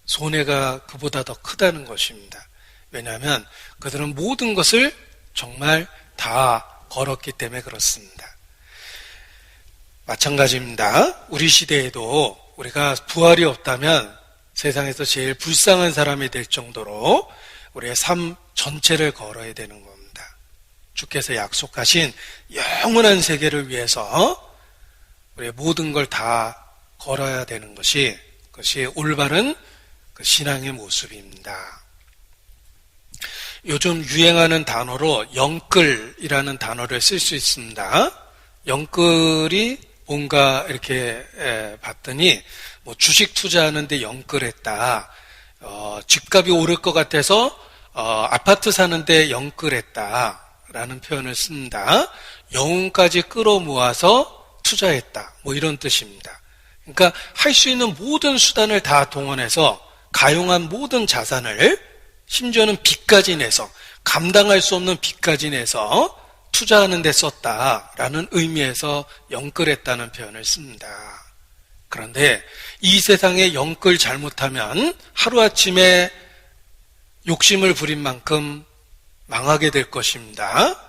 손해가 그보다 더 크다는 것입니다. 왜냐하면 그들은 모든 것을 정말 다 걸었기 때문에 그렇습니다. 마찬가지입니다. 우리 시대에도 우리가 부활이 없다면 세상에서 제일 불쌍한 사람이 될 정도로 우리의 삶 전체를 걸어야 되는 겁니다. 주께서 약속하신 영원한 세계를 위해서 우리의 모든 걸 다 걸어야 되는 것이, 그것이 올바른 그 신앙의 모습입니다. 요즘 유행하는 단어로 영끌이라는 단어를 쓸 수 있습니다. 영끌이 뭔가 이렇게 봤더니 주식 투자하는데 영끌했다. 집값이 오를 것 같아서 아파트 사는데 영끌했다라는 표현을 씁니다. 영혼까지 끌어모아서 투자했다. 이런 뜻입니다. 그러니까 할 수 있는 모든 수단을 다 동원해서 가용한 모든 자산을, 심지어는 빚까지 내서, 감당할 수 없는 빚까지 내서 투자하는 데 썼다라는 의미에서 영끌했다는 표현을 씁니다. 그런데 이 세상에 영끌 잘못하면 하루아침에 욕심을 부린 만큼 망하게 될 것입니다.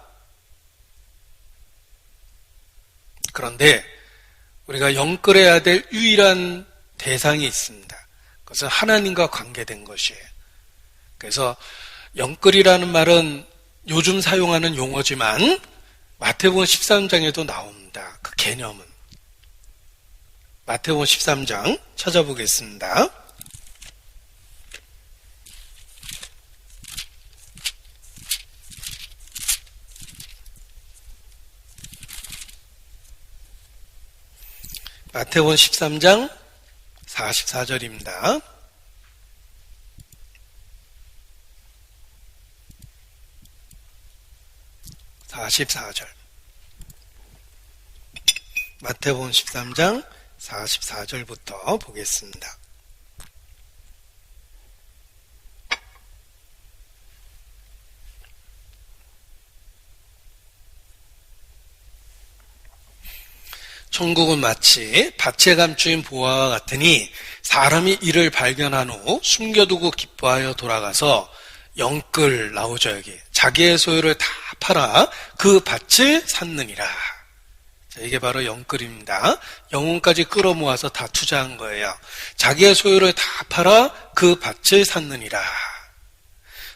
그런데 우리가 영끌해야 될 유일한 대상이 있습니다. 그것은 하나님과 관계된 것이에요. 그래서 영끌이라는 말은 요즘 사용하는 용어지만 마태복음 13장에도 나옵니다. 그 개념은. 마태복음 13장 찾아보겠습니다. 마태복음 13장 44절입니다. 마태복음 13장 44절부터 보겠습니다. 천국은 마치 밭에 감추인 보화와 같으니 사람이 이를 발견한 후 숨겨두고 기뻐하여 돌아가서 영끌 나오죠. 여기 자기의 소유를 다 팔아 그 밭을 샀느니라. 자, 이게 바로 영끌입니다. 영혼까지 끌어모아서 다 투자한 거예요. 자기의 소유를 다 팔아 그 밭을 샀느니라.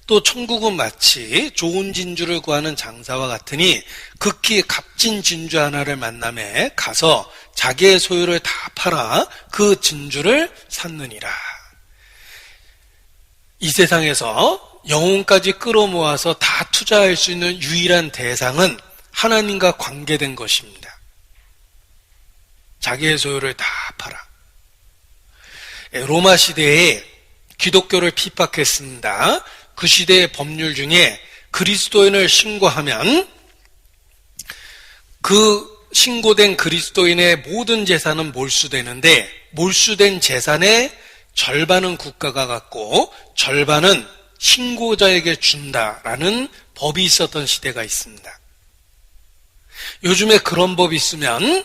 또 천국은 마치 좋은 진주를 구하는 장사와 같으니 극히 값진 진주 하나를 만남에 가서 자기의 소유를 다 팔아 그 진주를 샀느니라. 이 세상에서 영혼까지 끌어모아서 다 투자할 수 있는 유일한 대상은 하나님과 관계된 것입니다. 자기의 소유를 다 팔아. 로마 시대에 기독교를 핍박했습니다. 그 시대의 법률 중에 그리스도인을 신고하면 그 신고된 그리스도인의 모든 재산은 몰수되는데 몰수된 재산의 절반은 국가가 갖고 절반은 신고자에게 준다라는 법이 있었던 시대가 있습니다. 요즘에 그런 법이 있으면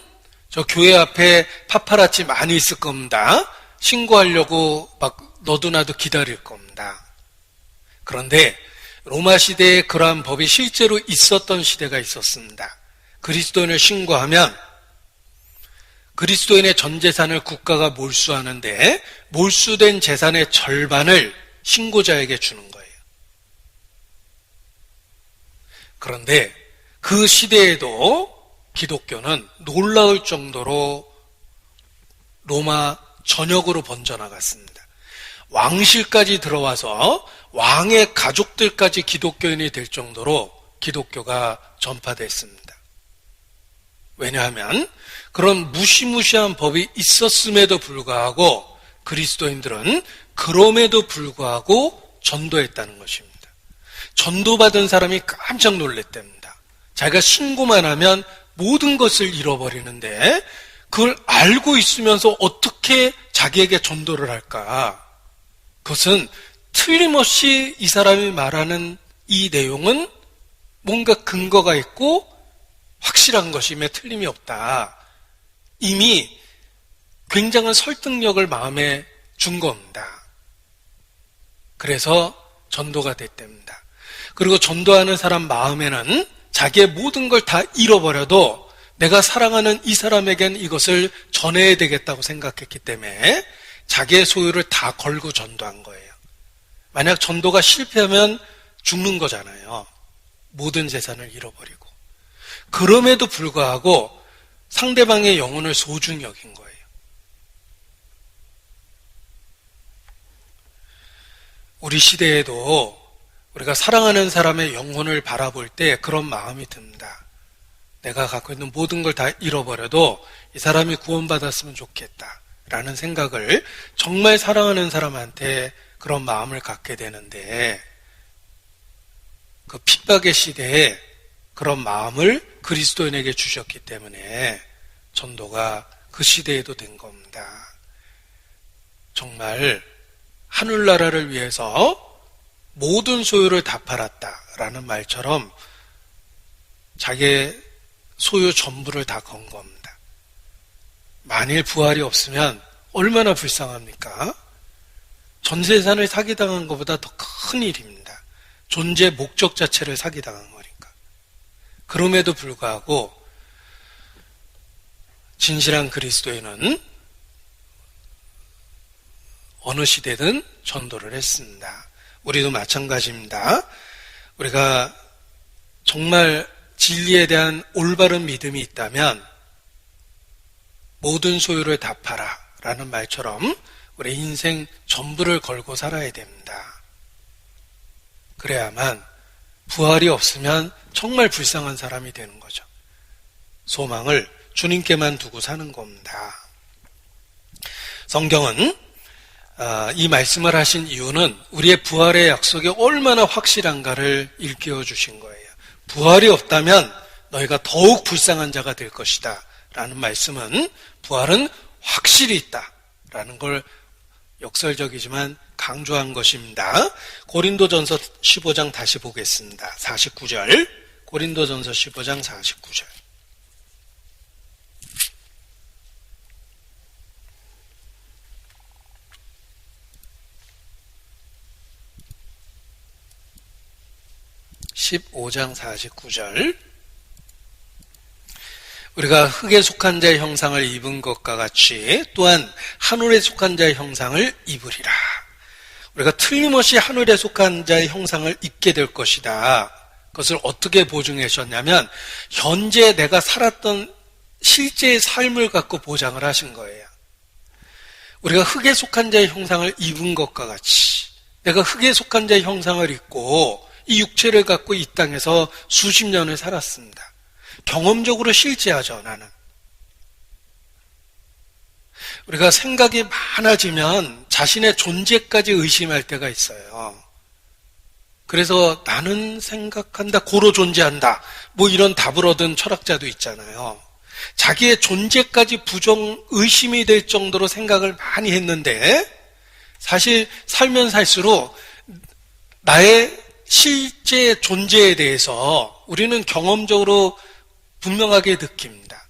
저 교회 앞에 파파라치 많이 있을 겁니다. 신고하려고 막 너도 나도 기다릴 겁니다. 그런데 로마 시대에 그러한 법이 실제로 있었던 시대가 있었습니다. 그리스도인을 신고하면 그리스도인의 전 재산을 국가가 몰수하는데 몰수된 재산의 절반을 신고자에게 주는 거예요. 그런데 그 시대에도 기독교는 놀라울 정도로 로마 전역으로 번져나갔습니다. 왕실까지 들어와서 왕의 가족들까지 기독교인이 될 정도로 기독교가 전파됐습니다. 왜냐하면 그런 무시무시한 법이 있었음에도 불구하고 그리스도인들은 그럼에도 불구하고 전도했다는 것입니다. 전도받은 사람이 깜짝 놀랐답니다. 자기가 신고만 하면 모든 것을 잃어버리는데 그걸 알고 있으면서 어떻게 자기에게 전도를 할까? 그것은 틀림없이 이 사람이 말하는 이 내용은 뭔가 근거가 있고 확실한 것임에 틀림이 없다. 이미 굉장한 설득력을 마음에 준 겁니다. 그래서 전도가 됐답니다. 그리고 전도하는 사람 마음에는 자기의 모든 걸 다 잃어버려도 내가 사랑하는 이 사람에겐 이것을 전해야 되겠다고 생각했기 때문에 자기의 소유를 다 걸고 전도한 거예요. 만약 전도가 실패하면 죽는 거잖아요. 모든 재산을 잃어버리고. 그럼에도 불구하고 상대방의 영혼을 소중히 여긴 거예요. 우리 시대에도 우리가 사랑하는 사람의 영혼을 바라볼 때 그런 마음이 듭니다. 내가 갖고 있는 모든 걸 다 잃어버려도 이 사람이 구원받았으면 좋겠다 라는 생각을 정말 사랑하는 사람한테 그런 마음을 갖게 되는데 그 핍박의 시대에 그런 마음을 그리스도인에게 주셨기 때문에 전도가 그 시대에도 된 겁니다. 정말 하늘나라를 위해서 모든 소유를 다 팔았다라는 말처럼 자기의 소유 전부를 다 건 겁니다. 만일 부활이 없으면 얼마나 불쌍합니까? 전 재산을 사기당한 것보다 더 큰 일입니다. 존재 목적 자체를 사기당한 거니까. 그럼에도 불구하고 진실한 그리스도인은 어느 시대든 전도를 했습니다. 우리도 마찬가지입니다. 우리가 정말 진리에 대한 올바른 믿음이 있다면 모든 소유를 다 팔아 라는 말처럼 우리 인생 전부를 걸고 살아야 됩니다. 그래야만 부활이 없으면 정말 불쌍한 사람이 되는 거죠. 소망을 주님께만 두고 사는 겁니다. 성경은 이 말씀을 하신 이유는 우리의 부활의 약속이 얼마나 확실한가를 일깨워 주신 거예요. 부활이 없다면 너희가 더욱 불쌍한 자가 될 것이다 라는 말씀은 부활은 확실히 있다 라는 걸 역설적이지만 강조한 것입니다. 고린도전서 15장 다시 보겠습니다. 49절. 고린도전서 15장 49절. (15장 49절) 우리가 흙에 속한 자의 형상을 입은 것과 같이 또한 하늘에 속한 자의 형상을 입으리라. 우리가 틀림없이 하늘에 속한 자의 형상을 입게 될 것이다. 그것을 어떻게 보증해 주셨냐면 현재 내가 살았던 실제의 삶을 갖고 보장을 하신 거예요. 우리가 흙에 속한 자의 형상을 입은 것과 같이 내가 흙에 속한 자의 형상을 입고 이 육체를 갖고 이 땅에서 수십 년을 살았습니다. 경험적으로 실제하죠, 나는. 우리가 생각이 많아지면 자신의 존재까지 의심할 때가 있어요. 그래서 나는 생각한다, 고로 존재한다, 뭐 이런 답을 얻은 철학자도 있잖아요. 자기의 존재까지 의심이 될 정도로 생각을 많이 했는데 사실 살면 살수록 나의 실제 존재에 대해서 우리는 경험적으로 분명하게 느낍니다.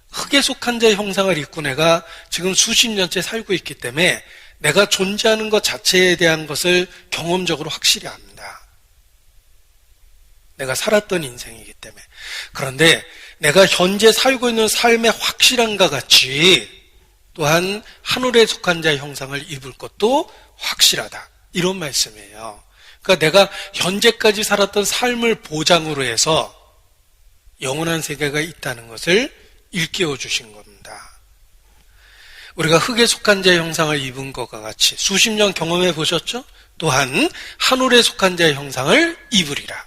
흙에 속한 자의 형상을 입고 내가 지금 수십 년째 살고 있기 때문에 내가 존재하는 것 자체에 대한 것을 경험적으로 확실히 압니다. 내가 살았던 인생이기 때문에. 그런데 내가 현재 살고 있는 삶의 확실함과 같이 또한 하늘에 속한 자의 형상을 입을 것도 확실하다. 이런 말씀이에요. 그러니까 내가 현재까지 살았던 삶을 보장으로 해서 영원한 세계가 있다는 것을 일깨워 주신 겁니다. 우리가 흙에 속한 자의 형상을 입은 것과 같이 수십 년 경험해 보셨죠? 또한 하늘에 속한 자의 형상을 입으리라.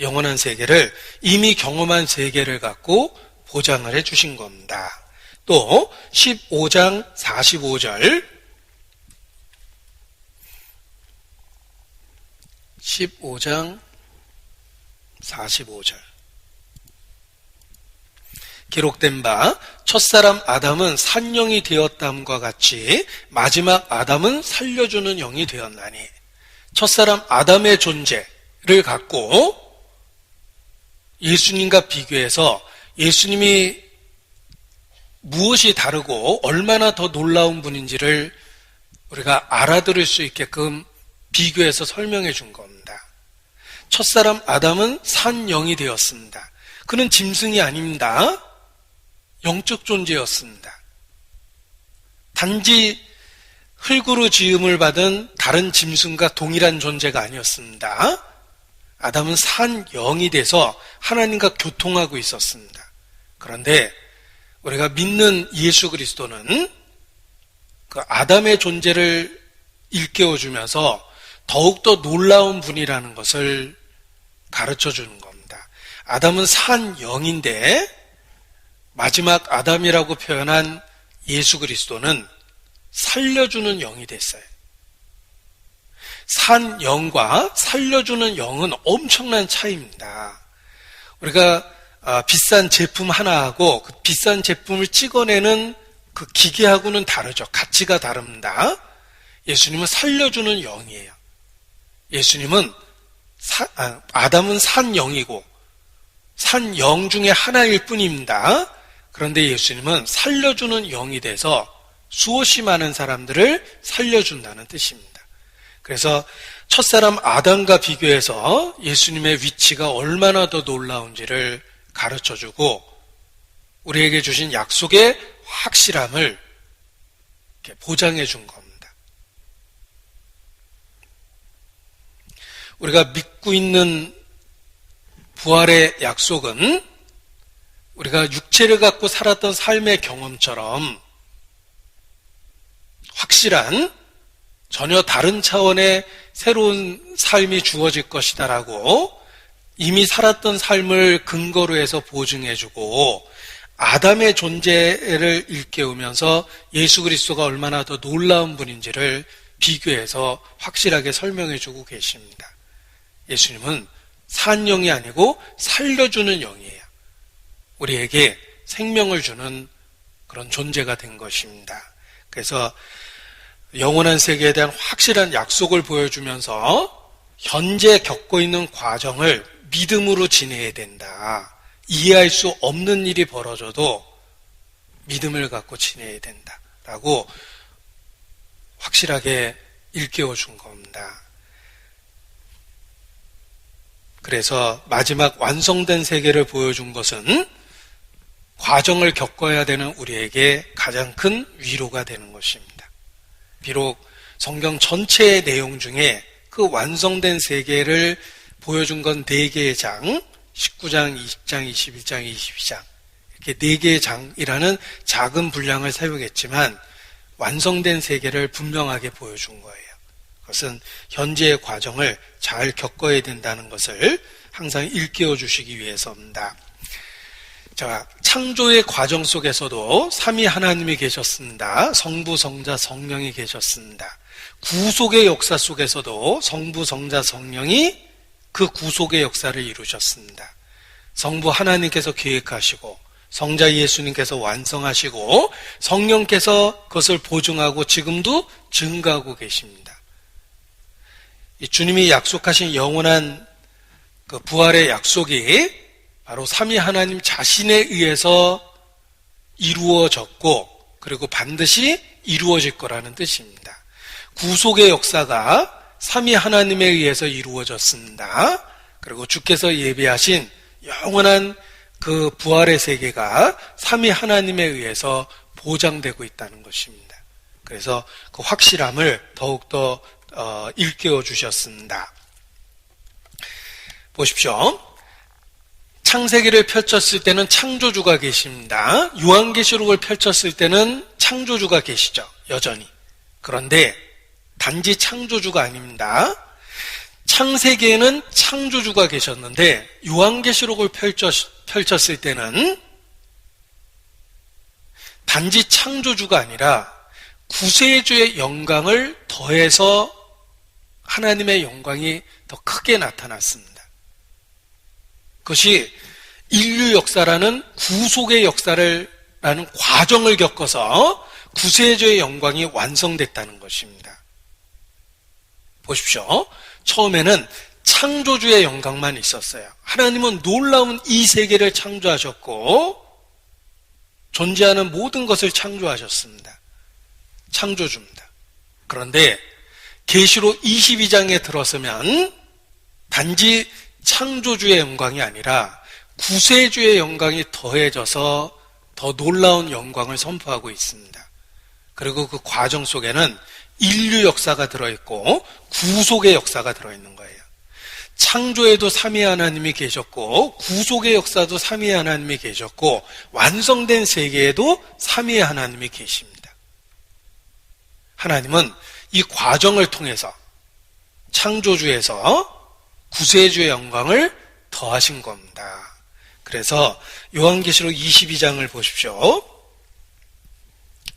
영원한 세계를 이미 경험한 세계를 갖고 보장을 해 주신 겁니다. 또 15장 45절 15장 45절 기록된 바 첫사람 아담은 산영이 되었담과 같이 마지막 아담은 살려주는 영이 되었나니 첫사람 아담의 존재를 갖고 예수님과 비교해서 예수님이 무엇이 다르고 얼마나 더 놀라운 분인지를 우리가 알아들을 수 있게끔 비교해서 설명해 준 겁니다. 첫사람 아담은 산 영이 되었습니다. 그는 짐승이 아닙니다. 영적 존재였습니다. 단지 흙으로 지음을 받은 다른 짐승과 동일한 존재가 아니었습니다. 아담은 산 영이 돼서 하나님과 교통하고 있었습니다. 그런데 우리가 믿는 예수 그리스도는 그 아담의 존재를 일깨워주면서 더욱더 놀라운 분이라는 것을 가르쳐 주는 겁니다. 아담은 산 영인데 마지막 아담이라고 표현한 예수 그리스도는 살려주는 영이 됐어요. 산 영과 살려주는 영은 엄청난 차이입니다. 우리가 비싼 제품 하나하고 그 비싼 제품을 찍어내는 그 기계하고는 다르죠. 가치가 다릅니다. 예수님은 살려주는 영이에요. 예수님은 아담은 산 영이고 산 영 중에 하나일 뿐입니다. 그런데 예수님은 살려주는 영이 돼서 수없이 많은 사람들을 살려준다는 뜻입니다. 그래서 첫사람 아담과 비교해서 예수님의 위치가 얼마나 더 놀라운지를 가르쳐주고 우리에게 주신 약속의 확실함을 이렇게 보장해 준 겁니다. 우리가 믿고 있는 부활의 약속은 우리가 육체를 갖고 살았던 삶의 경험처럼 확실한 전혀 다른 차원의 새로운 삶이 주어질 것이다라고 이미 살았던 삶을 근거로 해서 보증해주고 아담의 존재를 일깨우면서 예수 그리스도가 얼마나 더 놀라운 분인지를 비교해서 확실하게 설명해주고 계십니다. 예수님은 산 영이 아니고 살려주는 영이에요. 우리에게 생명을 주는 그런 존재가 된 것입니다. 그래서 영원한 세계에 대한 확실한 약속을 보여주면서 현재 겪고 있는 과정을 믿음으로 지내야 된다. 이해할 수 없는 일이 벌어져도 믿음을 갖고 지내야 된다라고 확실하게 일깨워 준 겁니다. 그래서 마지막 완성된 세계를 보여준 것은 과정을 겪어야 되는 우리에게 가장 큰 위로가 되는 것입니다. 비록 성경 전체의 내용 중에 그 완성된 세계를 보여준 건 4개의 장, 19장, 20장, 21장, 22장 이렇게 4개의 장이라는 작은 분량을 사용했지만 완성된 세계를 분명하게 보여준 거예요. 그것은 현재의 과정을 잘 겪어야 된다는 것을 항상 일깨워 주시기 위해서입니다. 자, 창조의 과정 속에서도 삼위 하나님이 계셨습니다. 성부, 성자, 성령이 계셨습니다. 구속의 역사 속에서도 성부, 성자, 성령이 그 구속의 역사를 이루셨습니다. 성부 하나님께서 계획하시고 성자 예수님께서 완성하시고 성령께서 그것을 보증하고 지금도 증가하고 계십니다. 이 주님이 약속하신 영원한 그 부활의 약속이 바로 삼위 하나님 자신에 의해서 이루어졌고 그리고 반드시 이루어질 거라는 뜻입니다. 구속의 역사가 삼위 하나님에 의해서 이루어졌습니다. 그리고 주께서 예비하신 영원한 그 부활의 세계가 삼위 하나님에 의해서 보장되고 있다는 것입니다. 그래서 그 확실함을 더욱더 일깨워 주셨습니다. 보십시오. 창세기를 펼쳤을 때는 창조주가 계십니다. 요한계시록을 펼쳤을 때는 창조주가 계시죠. 여전히. 그런데 단지 창조주가 아닙니다. 창세기에는 창조주가 계셨는데 요한계시록을 펼쳤을 때는 단지 창조주가 아니라 구세주의 영광을 더해서 하나님의 영광이 더 크게 나타났습니다. 그것이 인류 역사라는 구속의 역사라는 과정을 겪어서 구세주의 영광이 완성됐다는 것입니다. 보십시오. 처음에는 창조주의 영광만 있었어요. 하나님은 놀라운 이 세계를 창조하셨고 존재하는 모든 것을 창조하셨습니다. 창조주입니다. 그런데 계시록 22장에 들어서면 단지 창조주의 영광이 아니라 구세주의 영광이 더해져서 더 놀라운 영광을 선포하고 있습니다. 그리고 그 과정 속에는 인류 역사가 들어있고 구속의 역사가 들어있는 거예요. 창조에도 삼위 하나님이 계셨고 구속의 역사도 삼위 하나님이 계셨고 완성된 세계에도 삼위 하나님이 계십니다. 하나님은 이 과정을 통해서 창조주에서 구세주의 영광을 더하신 겁니다. 그래서 요한계시록 22장을 보십시오.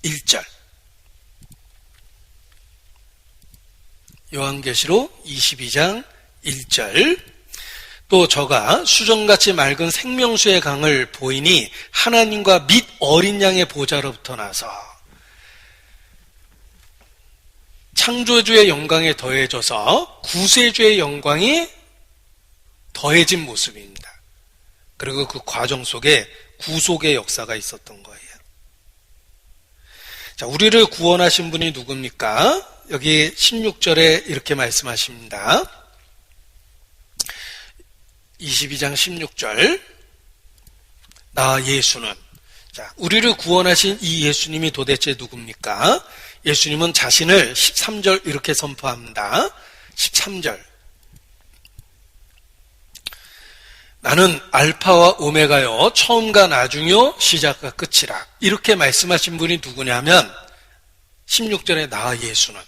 1절. 요한계시록 22장 1절. 또 저가 수정같이 맑은 생명수의 강을 보이니 하나님과 및 어린 양의 보좌로부터 나서 창조주의 영광에 더해져서 구세주의 영광이 더해진 모습입니다. 그리고 그 과정 속에 구속의 역사가 있었던 거예요. 자, 우리를 구원하신 분이 누굽니까? 여기 16절에 이렇게 말씀하십니다. 22장 16절. 나 예수는. 자, 우리를 구원하신 이 예수님이 도대체 누굽니까? 예수님은 자신을 13절 이렇게 선포합니다. 13절. 나는 알파와 오메가요, 처음과 나중이요, 시작과 끝이라. 이렇게 말씀하신 분이 누구냐면 16절에 나 예수는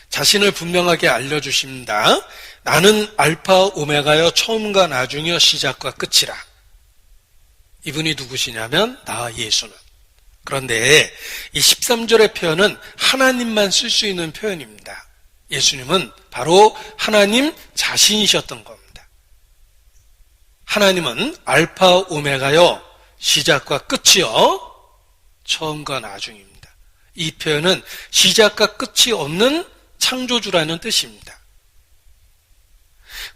자신을 분명하게 알려주십니다. 나는 알파와 오메가요, 처음과 나중이요, 시작과 끝이라. 이분이 누구시냐면 나 예수는. 그런데 이 13절의 표현은 하나님만 쓸 수 있는 표현입니다. 예수님은 바로 하나님 자신이셨던 겁니다. 하나님은 알파 오메가요, 시작과 끝이요, 처음과 나중입니다. 이 표현은 시작과 끝이 없는 창조주라는 뜻입니다.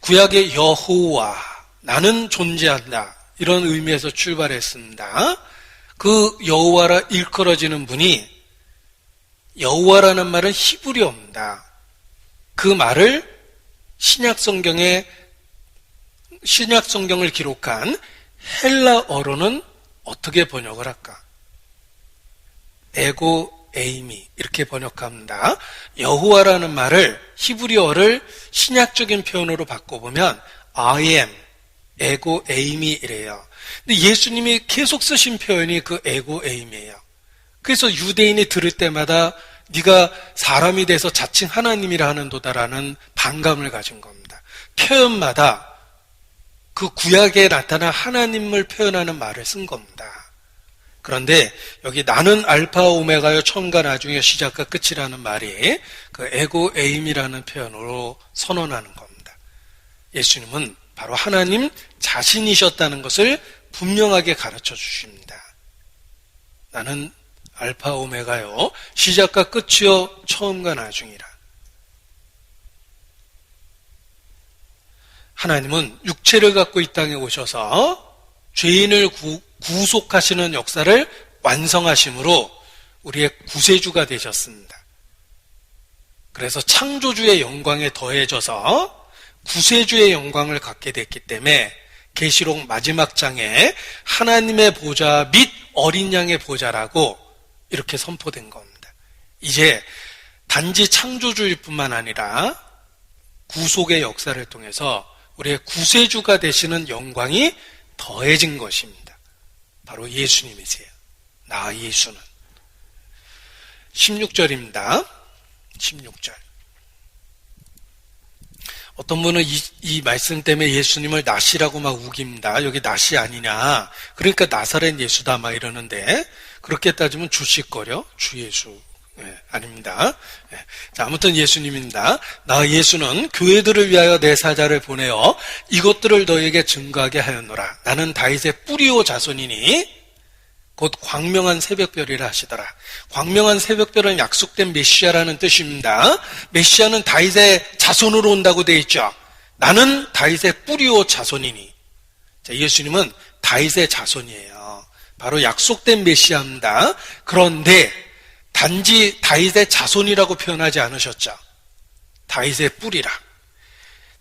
구약의 여호와, 나는 존재한다, 이런 의미에서 출발했습니다. 그 여호와라 일컬어지는 분이, 여호와라는 말은 히브리어입니다. 그 말을 신약 성경을 기록한 헬라어로는 어떻게 번역을 할까? 에고 에이미, 이렇게 번역합니다. 여호와라는 말을, 히브리어를 신약적인 표현으로 바꿔보면 I am, 에고 에이미 이래요. 근데 예수님이 계속 쓰신 표현이 그 에고 에이미예요. 그래서 유대인이 들을 때마다 네가 사람이 돼서 자칭 하나님이라 하는도다라는 반감을 가진 겁니다. 표현마다 그 구약에 나타난 하나님을 표현하는 말을 쓴 겁니다. 그런데 여기 나는 알파 오메가요, 처음과 나중에 시작과 끝이라는 말이 그 에고 에임이라는 표현으로 선언하는 겁니다. 예수님은 바로 하나님 자신이셨다는 것을 분명하게 가르쳐 주십니다. 나는 알파 오메가요, 시작과 끝이요, 처음과 나중이라. 하나님은 육체를 갖고 이 땅에 오셔서 죄인을 구속하시는 역사를 완성하심으로 우리의 구세주가 되셨습니다. 그래서 창조주의 영광에 더해져서 구세주의 영광을 갖게 됐기 때문에 계시록 마지막 장에 하나님의 보좌 및 어린 양의 보좌라고 이렇게 선포된 겁니다. 이제 단지 창조주일 뿐만 아니라 구속의 역사를 통해서 우리의 구세주가 되시는 영광이 더해진 것입니다. 바로 예수님이세요. 나 예수는. 16절입니다. 16절. 어떤 분은 이 말씀 때문에 예수님을 낫이라고 막 우깁니다. 여기 낫이 아니냐. 그러니까 나사렛 예수다 막 이러는데, 그렇게 따지면 주식거려? 주 예수. 아닙니다. 자, 아무튼 예수님입니다. 나 예수는 교회들을 위하여 내 사자를 보내어 이것들을 너에게 증거하게 하였노라. 나는 다윗의 뿌리오 자손이니 곧 광명한 새벽별이라 하시더라. 광명한 새벽별은 약속된 메시아라는 뜻입니다. 메시아는 다윗의 자손으로 온다고 되어 있죠. 나는 다윗의 뿌리오 자손이니. 자, 예수님은 다윗의 자손이에요. 바로 약속된 메시아입니다. 그런데 단지 다윗의 자손이라고 표현하지 않으셨죠. 다윗의 뿌리라.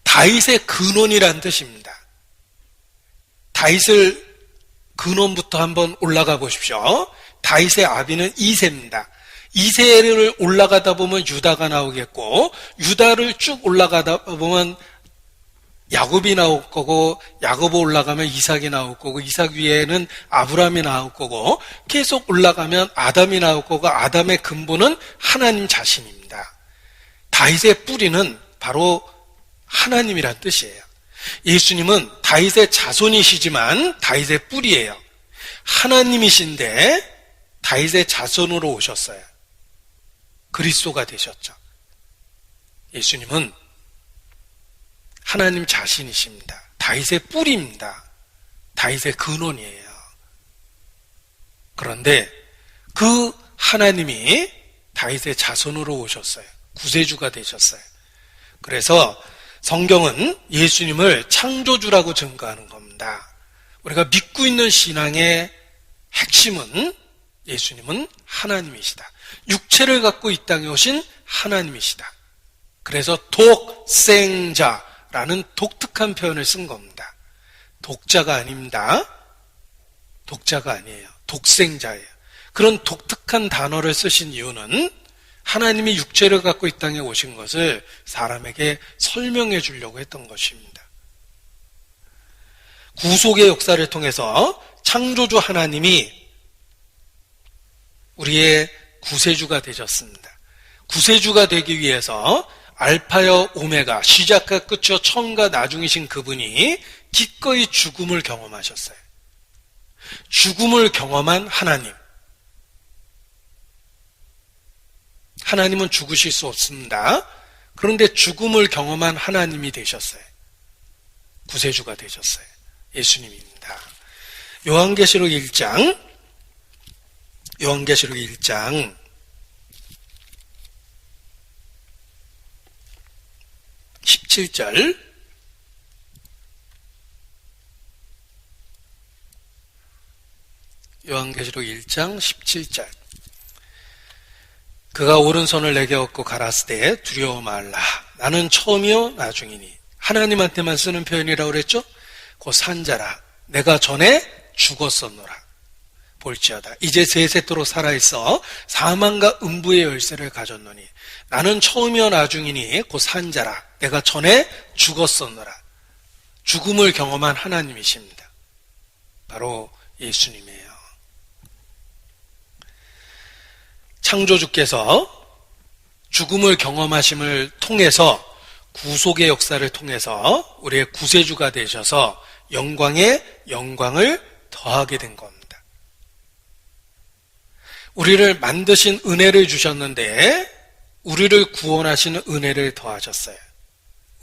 다윗의 근원이라는 뜻입니다. 다윗을 근원부터 한번 올라가 보십시오. 다윗의 아비는 이새입니다. 이새를 올라가다 보면 유다가 나오겠고, 유다를 쭉 올라가다 보면 야곱이 나올 거고, 야곱이 올라가면 이삭이 나올 거고, 이삭 위에는 아브라함이 나올 거고, 계속 올라가면 아담이 나올 거고, 아담의 근본은 하나님 자신입니다. 다윗의 뿌리는 바로 하나님이란 뜻이에요. 예수님은 다윗의 자손이시지만 다윗의 뿌리예요. 하나님이신데 다윗의 자손으로 오셨어요. 그리스도가 되셨죠. 예수님은 하나님 자신이십니다. 다윗의 뿌리입니다. 다윗의 근원이에요. 그런데 그 하나님이 다윗의 자손으로 오셨어요. 구세주가 되셨어요. 그래서 성경은 예수님을 창조주라고 증거하는 겁니다. 우리가 믿고 있는 신앙의 핵심은 예수님은 하나님이시다. 육체를 갖고 이 땅에 오신 하나님이시다. 그래서 독생자라는 독특한 표현을 쓴 겁니다. 독자가 아닙니다. 독자가 아니에요. 독생자예요. 그런 독특한 단어를 쓰신 이유는 하나님이 육체를 갖고 이 땅에 오신 것을 사람에게 설명해 주려고 했던 것입니다. 구속의 역사를 통해서 창조주 하나님이 우리의 구세주가 되셨습니다. 구세주가 되기 위해서 알파여 오메가, 시작과 끝이요 처음과 나중이신 그분이 기꺼이 죽음을 경험하셨어요. 죽음을 경험한 하나님. 하나님은 죽으실 수 없습니다. 그런데 죽음을 경험한 하나님이 되셨어요. 구세주가 되셨어요. 예수님입니다. 요한계시록 1장 17절 요한계시록 1장 17절 그가 오른손을 내게 얻고 가라사대 두려워 말라. 나는 처음이요 나중이니. 하나님한테만 쓰는 표현이라고 그랬죠? 곧 산자라. 내가 전에 죽었었노라. 볼지어다. 이제 세세토록 살아있어 사망과 음부의 열쇠를 가졌노니. 나는 처음이요 나중이니 곧 산자라. 내가 전에 죽었었노라. 죽음을 경험한 하나님이십니다. 바로 예수님이에요. 창조주께서 죽음을 경험하심을 통해서 구속의 역사를 통해서 우리의 구세주가 되셔서 영광에 영광을 더하게 된 겁니다. 우리를 만드신 은혜를 주셨는데 우리를 구원하시는 은혜를 더하셨어요.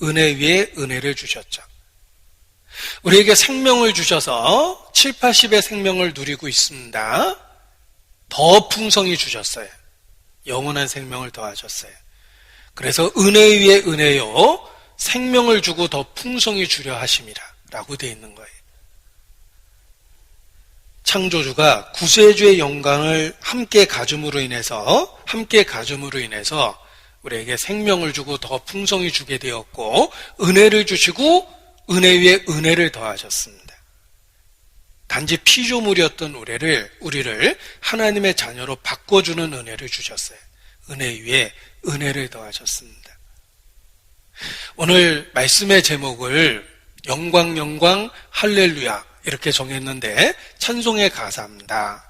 은혜 위에 은혜를 주셨죠. 우리에게 생명을 주셔서 7, 80의 생명을 누리고 있습니다. 더 풍성히 주셨어요. 영원한 생명을 더하셨어요. 그래서 은혜 위에 은혜요 생명을 주고 더 풍성히 주려 하심이라 라고 되어 있는 거예요. 창조주가 구세주의 영광을 함께 가짐으로 인해서 우리에게 생명을 주고 더 풍성히 주게 되었고 은혜를 주시고 은혜 위에 은혜를 더하셨습니다. 단지 피조물이었던 우리를 하나님의 자녀로 바꿔주는 은혜를 주셨어요. 은혜 위에 은혜를 더하셨습니다. 오늘 말씀의 제목을 영광 영광 할렐루야 이렇게 정했는데 찬송의 가사입니다.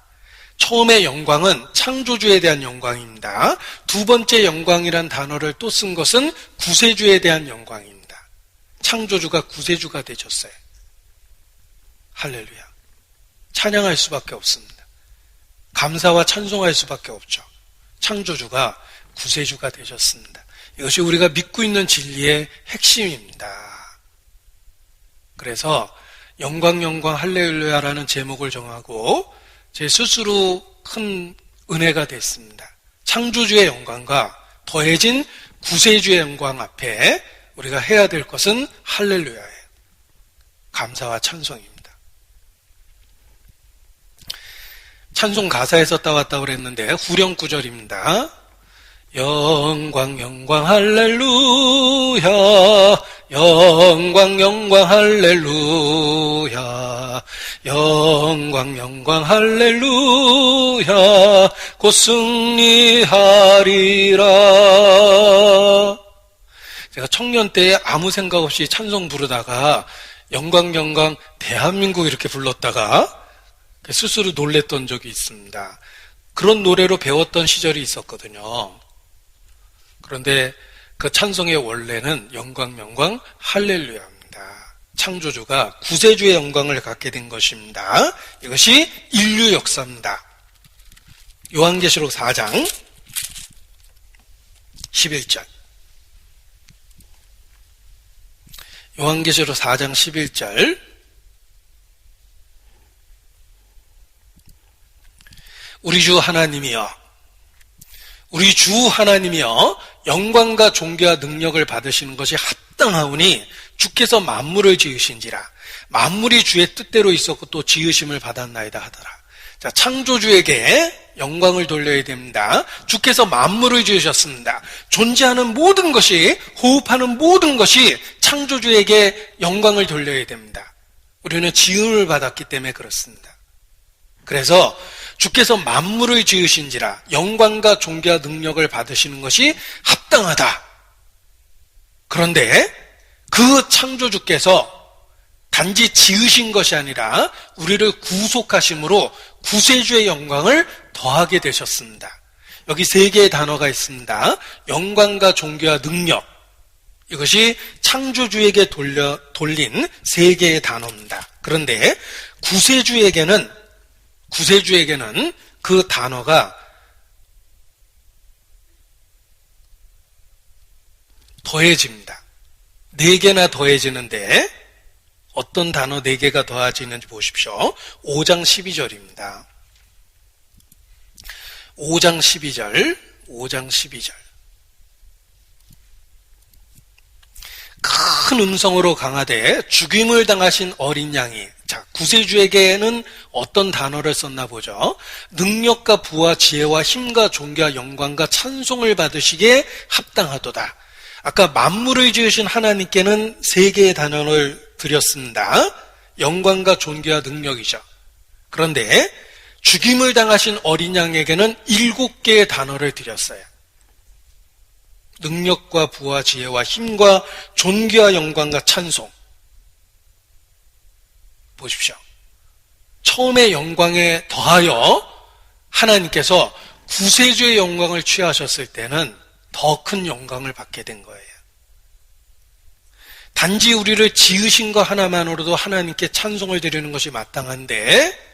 처음의 영광은 창조주에 대한 영광입니다. 두 번째 영광이란 단어를 또 쓴 것은 구세주에 대한 영광입니다. 창조주가 구세주가 되셨어요. 할렐루야. 찬양할 수밖에 없습니다. 감사와 찬송할 수밖에 없죠. 창조주가 구세주가 되셨습니다. 이것이 우리가 믿고 있는 진리의 핵심입니다. 그래서 영광 영광 할렐루야라는 제목을 정하고 제 스스로 큰 은혜가 됐습니다. 창조주의 영광과 더해진 구세주의 영광 앞에 우리가 해야 될 것은 할렐루야예요. 감사와 찬송입니다. 찬송 가사에서 따왔다고 그랬는데 후렴 구절입니다. 영광 영광 할렐루야 영광 영광 할렐루야 영광 영광 할렐루야 곧 승리하리라. 제가 청년 때 아무 생각 없이 찬송 부르다가 영광 영광 대한민국 이렇게 불렀다가 스스로 놀랬던 적이 있습니다. 그런 노래로 배웠던 시절이 있었거든요. 그런데 그 찬송의 원래는 영광 영광 할렐루야입니다. 창조주가 구세주의 영광을 갖게 된 것입니다. 이것이 인류 역사입니다. 요한계시록 4장 11절 요한계시록 4장 11절 우리 주 하나님이여 영광과 존귀와 능력을 받으시는 것이 합당하오니 주께서 만물을 지으신지라. 만물이 주의 뜻대로 있었고 또 지으심을 받았나이다 하더라. 자, 창조주에게 영광을 돌려야 됩니다. 주께서 만물을 지으셨습니다. 존재하는 모든 것이, 호흡하는 모든 것이 창조주에게 영광을 돌려야 됩니다. 우리는 지음을 받았기 때문에 그렇습니다. 그래서 주께서 만물을 지으신지라 영광과 존귀와 능력을 받으시는 것이 합당하다. 그런데 그 창조주께서 단지 지으신 것이 아니라 우리를 구속하심으로 구세주의 영광을 더하게 되셨습니다. 여기 세 개의 단어가 있습니다. 영광과 존귀와 능력. 이것이 창조주에게 돌린 세 개의 단어입니다. 그런데 구세주에게는 그 단어가 더해집니다. 네 개나 더해지는데 어떤 단어 네 개가 더해지는지 보십시오. 5장 12절입니다. 5장 12절. 큰 음성으로 강하되 죽임을 당하신 어린 양이, 자, 구세주에게는 어떤 단어를 썼나 보죠. 능력과 부와 지혜와 힘과 존귀와 영광과 찬송을 받으시기에 합당하도다. 아까 만물을 지으신 하나님께는 세 개의 단어를 드렸습니다. 영광과 존귀와 능력이죠. 그런데 죽임을 당하신 어린 양에게는 7개의 단어를 드렸어요. 능력과 부와 지혜와 힘과 존귀와 영광과 찬송. 보십시오. 처음에 영광에 더하여 하나님께서 구세주의 영광을 취하셨을 때는 더 큰 영광을 받게 된 거예요. 단지 우리를 지으신 것 하나만으로도 하나님께 찬송을 드리는 것이 마땅한데,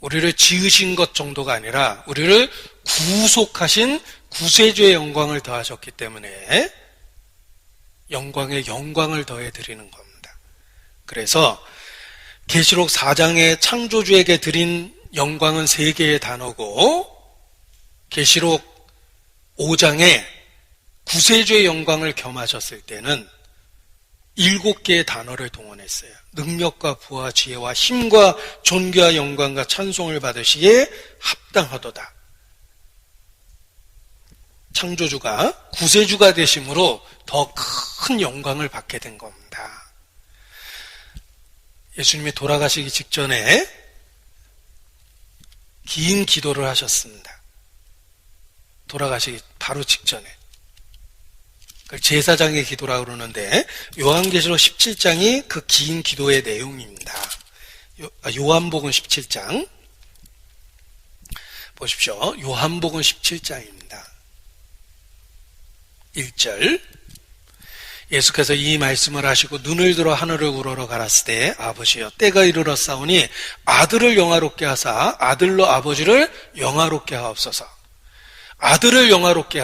우리를 지으신 것 정도가 아니라 우리를 구속하신 구세주의 영광을 더하셨기 때문에 영광에 영광을 더해 드리는 겁니다. 그래서 계시록 4장의 창조주에게 드린 영광은 세 개의 단어고, 계시록 5장에 구세주의 영광을 겸하셨을 때는 7개의 단어를 동원했어요. 능력과 부와 지혜와 힘과 존귀와 영광과 찬송을 받으시기에 합당하도다. 창조주가 구세주가 되심으로 더 큰 영광을 받게 된 겁니다. 예수님이 돌아가시기 직전에 긴 기도를 하셨습니다. 돌아가시기 바로 직전에. 제사장의 기도라고 그러는데 요한계시록 17장이 그 긴 기도의 내용입니다. 요한복음 17장 보십시오. 요한복음 17장입니다. 1절 예수께서 이 말씀을 하시고 눈을 들어 하늘을 우러러 가라사대 아버지여 때가 이르렀사오니 아들을 영화롭게 하사 아들로 아버지를 영화롭게 하옵소서. 아들을 영화롭게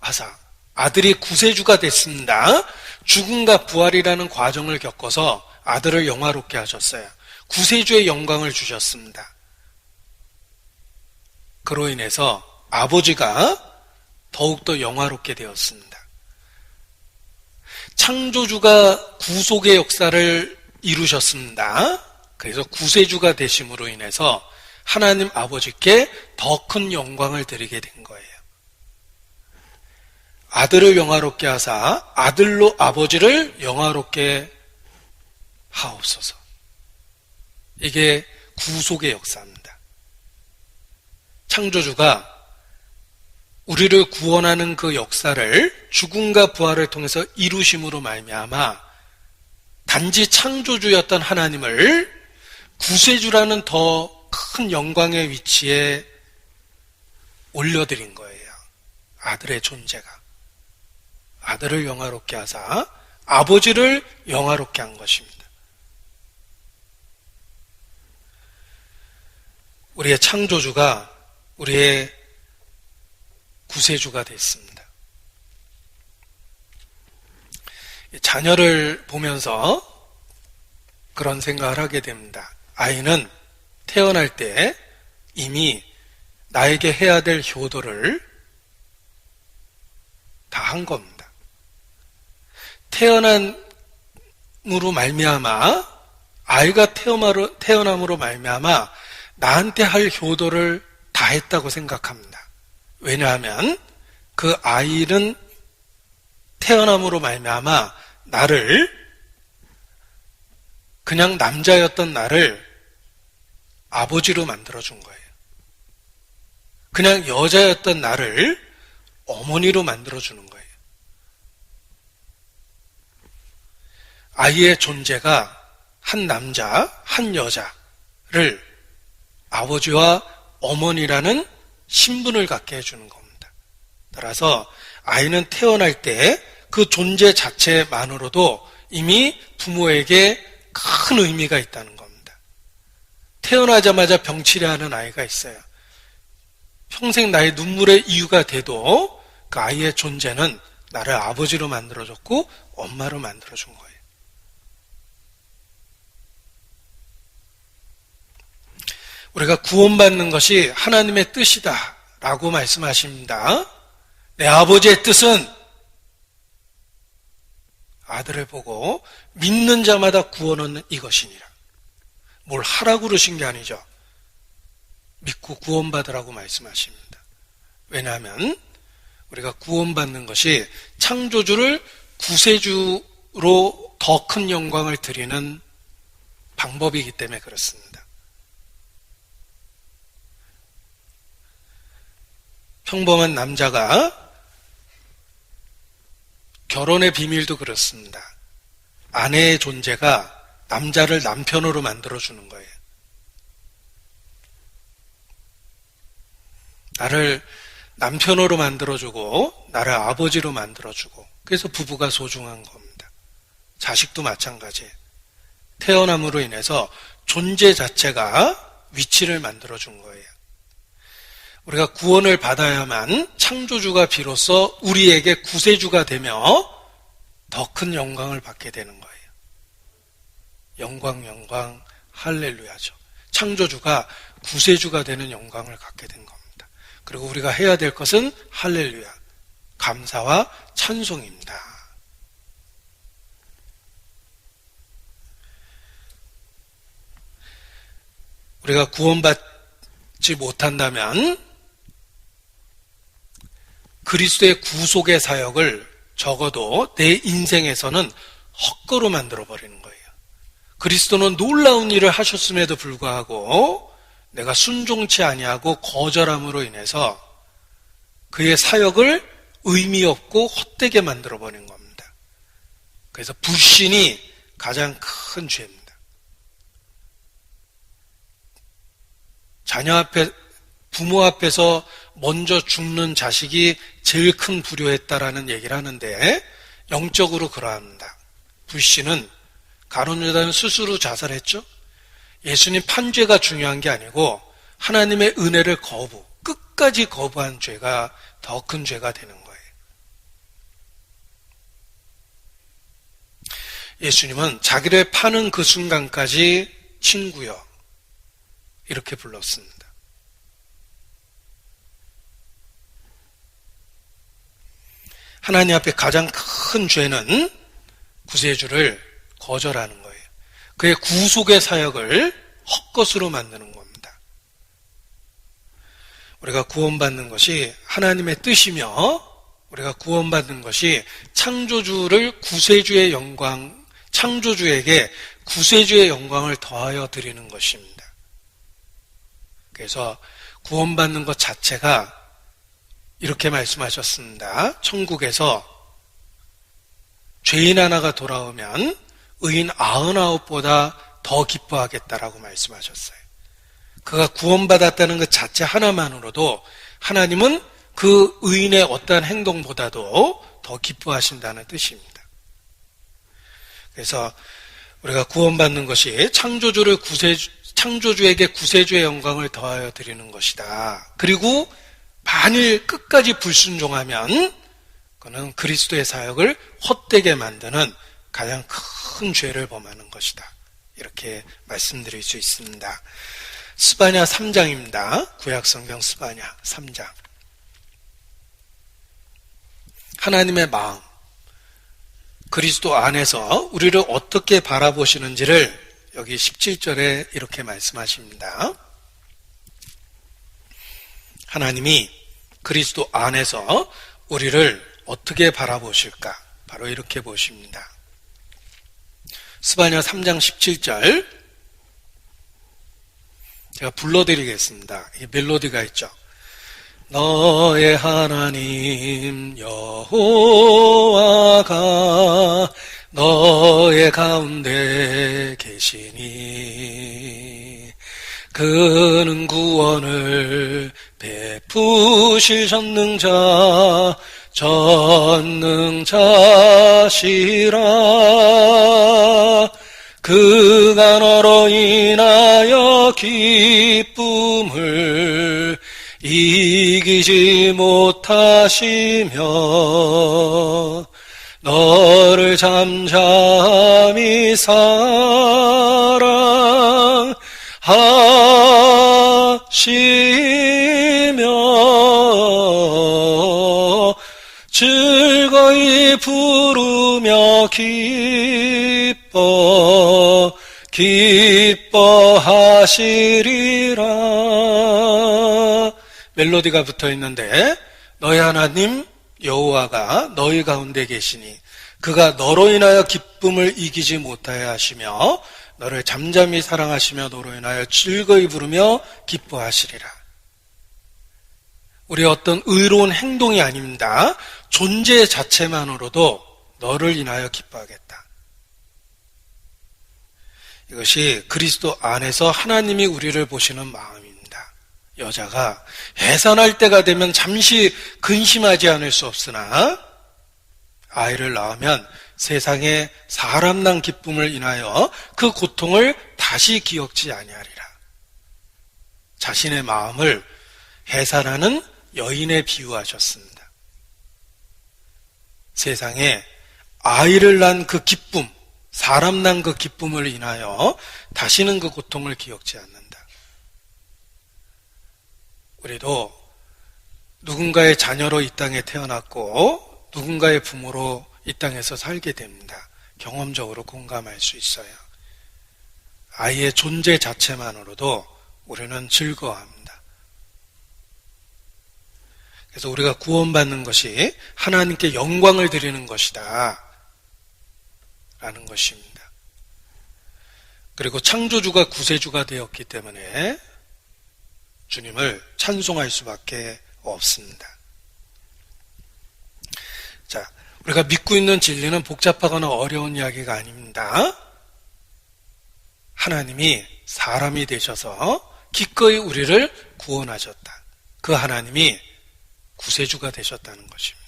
하사 아들이 구세주가 됐습니다. 죽음과 부활이라는 과정을 겪어서 아들을 영화롭게 하셨어요. 구세주의 영광을 주셨습니다. 그로 인해서 아버지가 더욱더 영화롭게 되었습니다. 창조주가 구속의 역사를 이루셨습니다. 그래서 구세주가 되심으로 인해서 하나님 아버지께 더 큰 영광을 드리게 된 거예요. 아들을 영화롭게 하사 아들로 아버지를 영화롭게 하옵소서. 이게 구속의 역사입니다. 창조주가 우리를 구원하는 그 역사를 죽음과 부활을 통해서 이루심으로 말미암아 단지 창조주였던 하나님을 구세주라는 더 큰 영광의 위치에 올려드린 거예요. 아들의 존재가. 아들을 영화롭게 하사 아버지를 영화롭게 한 것입니다. 우리의 창조주가 우리의 구세주가 됐습니다. 자녀를 보면서 그런 생각을 하게 됩니다. 아이는 태어날 때 이미 나에게 해야 될 효도를 다 한 겁니다. 태어남으로 말미암아 아이가 태어남으로 말미암아 나한테 할 효도를 다 했다고 생각합니다. 왜냐하면 그 아이는 태어남으로 말미암아 나를 그냥 남자였던 나를 아버지로 만들어준 거예요. 그냥 여자였던 나를 어머니로 만들어주는 거예요. 아이의 존재가 한 남자, 한 여자를 아버지와 어머니라는 신분을 갖게 해주는 겁니다. 따라서 아이는 태어날 때 그 존재 자체만으로도 이미 부모에게 큰 의미가 있다는 겁니다. 태어나자마자 병치레하는 아이가 있어요. 평생 나의 눈물의 이유가 돼도 그 아이의 존재는 나를 아버지로 만들어줬고 엄마로 만들어준 거예요. 우리가 구원받는 것이 하나님의 뜻이다 라고 말씀하십니다. 내 아버지의 뜻은 아들을 보고 믿는 자마다 구원은 이것이니라. 뭘 하라고 그러신 게 아니죠. 믿고 구원받으라고 말씀하십니다. 왜냐하면 우리가 구원받는 것이 창조주를 구세주로 더 큰 영광을 드리는 방법이기 때문에 그렇습니다. 평범한 남자가 결혼의 비밀도 그렇습니다. 아내의 존재가 남자를 남편으로 만들어주는 거예요. 나를 남편으로 만들어주고 나를 아버지로 만들어주고 그래서 부부가 소중한 겁니다. 자식도 마찬가지예요. 태어남으로 인해서 존재 자체가 위치를 만들어준 거예요. 우리가 구원을 받아야만 창조주가 비로소 우리에게 구세주가 되며 더 큰 영광을 받게 되는 거예요. 영광, 영광, 할렐루야죠. 창조주가 구세주가 되는 영광을 갖게 된 겁니다. 그리고 우리가 해야 될 것은 할렐루야, 감사와 찬송입니다. 우리가 구원받지 못한다면 그리스도의 구속의 사역을 적어도 내 인생에서는 헛거로 만들어버리는 거예요. 그리스도는 놀라운 일을 하셨음에도 불구하고 내가 순종치 아니하고 거절함으로 인해서 그의 사역을 의미 없고 헛되게 만들어버린 겁니다. 그래서 불신이 가장 큰 죄입니다. 자녀 앞에, 부모 앞에서 먼저 죽는 자식이 제일 큰 불효했다라는 얘기를 하는데 영적으로 그러합니다. 불신은 가룟 유다는 스스로 자살했죠. 예수님 판죄가 중요한 게 아니고 하나님의 은혜를 끝까지 거부한 죄가 더 큰 죄가 되는 거예요. 예수님은 자기를 파는 그 순간까지 친구여 이렇게 불렀습니다. 하나님 앞에 가장 큰 죄는 구세주를 거절하는 거예요. 그의 구속의 사역을 헛것으로 만드는 겁니다. 우리가 구원받는 것이 하나님의 뜻이며 우리가 구원받는 것이 창조주를 구세주의 영광, 창조주에게 구세주의 영광을 더하여 드리는 것입니다. 그래서 구원받는 것 자체가 이렇게 말씀하셨습니다. 천국에서 죄인 하나가 돌아오면 의인 99보다 더 기뻐하겠다라고 말씀하셨어요. 그가 구원받았다는 것 자체 하나만으로도 하나님은 그 의인의 어떠한 행동보다도 더 기뻐하신다는 뜻입니다. 그래서 우리가 구원받는 것이 창조주에게 구세주의 영광을 더하여 드리는 것이다. 그리고 만일 끝까지 불순종하면 그는 그리스도의 사역을 헛되게 만드는 가장 큰 죄를 범하는 것이다. 이렇게 말씀드릴 수 있습니다. 스바냐 3장입니다. 구약성경 스바냐 3장. 하나님의 마음, 그리스도 안에서 우리를 어떻게 바라보시는지를 여기 17절에 이렇게 말씀하십니다. 하나님이 그리스도 안에서 우리를 어떻게 바라보실까? 바로 이렇게 보십니다. 스바냐 3장 17절 제가 불러드리겠습니다. 이 멜로디가 있죠. 너의 하나님 여호와가 너의 가운데 계시니 그는 구원을 베푸실 전능자시라. 그가 너로 인하여 기쁨을 이기지 못하시며 너를 잠잠히 사랑하시며 즐거이 부르며 기뻐하시리라. 멜로디가 붙어 있는데 너희 하나님 여호와가 너희 가운데 계시니 그가 너로 인하여 기쁨을 이기지 못하여 하시며 너를 잠잠히 사랑하시며 너로 인하여 즐거이 부르며 기뻐하시리라. 우리의 어떤 의로운 행동이 아닙니다. 존재 자체만으로도 너를 인하여 기뻐하겠다. 이것이 그리스도 안에서 하나님이 우리를 보시는 마음입니다. 여자가 해산할 때가 되면 잠시 근심하지 않을 수 없으나 아이를 낳으면 세상에 사람 난 기쁨을 인하여 그 고통을 다시 기억지 아니하리라. 자신의 마음을 해산하는 여인에 비유하셨습니다. 세상에 아이를 낳은 그 기쁨, 사람 난 그 기쁨을 인하여 다시는 그 고통을 기억지 않는다. 우리도 누군가의 자녀로 이 땅에 태어났고 누군가의 부모로 이 땅에서 살게 됩니다. 경험적으로 공감할 수 있어요. 아이의 존재 자체만으로도 우리는 즐거워합니다. 그래서 우리가 구원받는 것이 하나님께 영광을 드리는 것이다 라는 것입니다. 그리고 창조주가 구세주가 되었기 때문에 주님을 찬송할 수밖에 없습니다. 자, 우리가 믿고 있는 진리는 복잡하거나 어려운 이야기가 아닙니다. 하나님이 사람이 되셔서 기꺼이 우리를 구원하셨다. 그 하나님이 구세주가 되셨다는 것입니다.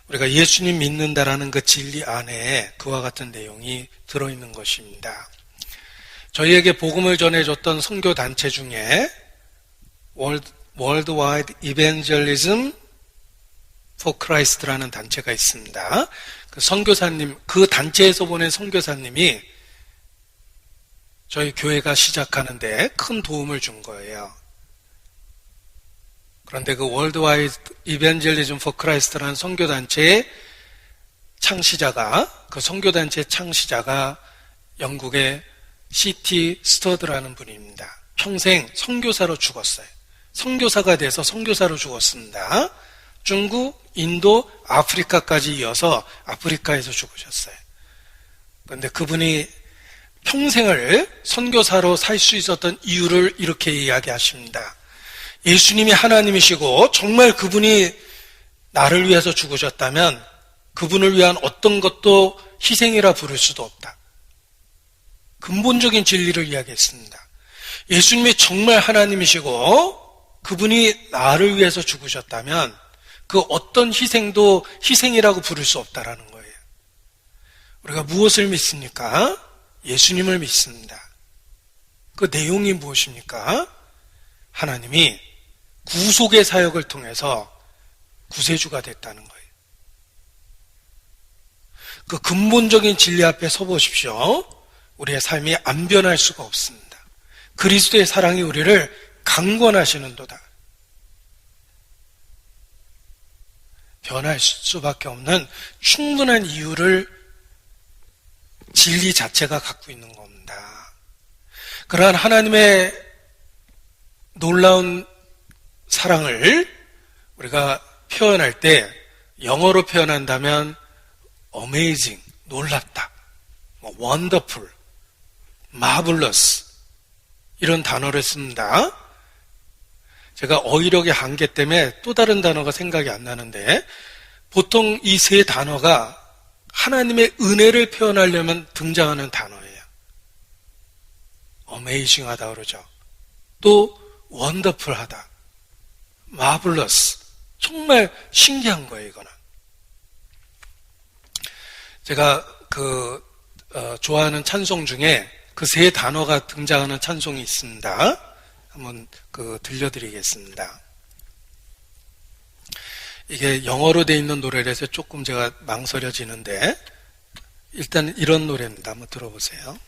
우리가 예수님 믿는다라는 그 진리 안에 그와 같은 내용이 들어있는 것입니다. 저희에게 복음을 전해줬던 선교단체 중에 Worldwide Evangelism for Christ라는 단체가 있습니다. 그 선교사님, 그 단체에서 보낸 선교사님이 저희 교회가 시작하는데 큰 도움을 준 거예요. 그런데 그 Worldwide Evangelism for Christ라는 선교단체의 창시자가, 그 선교단체의 창시자가 영국의 C.T. 스터드라는 분입니다. 평생 선교사로 죽었어요. 선교사가 돼서 선교사로 죽었습니다. 중국, 인도, 아프리카까지 이어서 아프리카에서 죽으셨어요. 그런데 그분이 평생을 선교사로 살 수 있었던 이유를 이렇게 이야기하십니다. 예수님이 하나님이시고 정말 그분이 나를 위해서 죽으셨다면 그분을 위한 어떤 것도 희생이라 부를 수도 없다. 근본적인 진리를 이야기했습니다. 예수님이 정말 하나님이시고 그분이 나를 위해서 죽으셨다면 그 어떤 희생도 희생이라고 부를 수 없다라는 거예요. 우리가 무엇을 믿습니까? 예수님을 믿습니다. 그 내용이 무엇입니까? 하나님이 구속의 사역을 통해서 구세주가 됐다는 거예요. 그 근본적인 진리 앞에 서보십시오. 우리의 삶이 안 변할 수가 없습니다. 그리스도의 사랑이 우리를 강권하시는도다. 변할 수밖에 없는 충분한 이유를 진리 자체가 갖고 있는 겁니다. 그러한 하나님의 놀라운 사랑을 우리가 표현할 때 영어로 표현한다면 amazing, 놀랍다, wonderful, marvelous 이런 단어를 씁니다. 제가 어휘력의 한계 때문에 또 다른 단어가 생각이 안 나는데 보통 이 세 단어가 하나님의 은혜를 표현하려면 등장하는 단어예요. 어메이징하다 그러죠. 또 원더풀하다, 마블러스, 정말 신기한 거예요. 이거는 제가 좋아하는 찬송 중에 그 세 단어가 등장하는 찬송이 있습니다. 한번 들려드리겠습니다. 이게 영어로 돼 있는 노래라서 조금 제가 망설여지는데 일단 이런 노래입니다. 한번 들어보세요.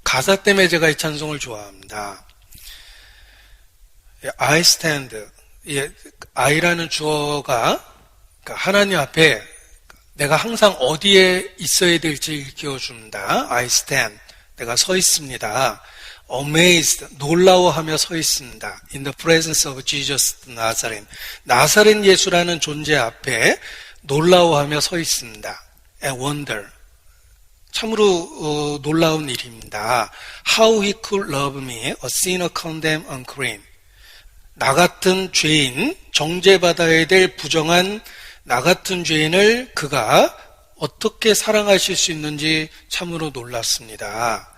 가사 때문에 제가 이 찬송을 좋아합니다. I stand, I라는 주어가 하나님 앞에 내가 항상 어디에 있어야 될지 일깨워줍니다. I stand, 내가 서 있습니다. Amazed, 놀라워하며 서 있습니다. In the presence of Jesus Nazarene, 나사렛 예수라는 존재 앞에 놀라워하며 서 있습니다. And wonder, 참으로 놀라운 일입니다. How he could love me, a sinner condemned unclean. 나 같은 죄인, 정죄받아야 될 부정한 나 같은 죄인을 그가 어떻게 사랑하실 수 있는지 참으로 놀랐습니다.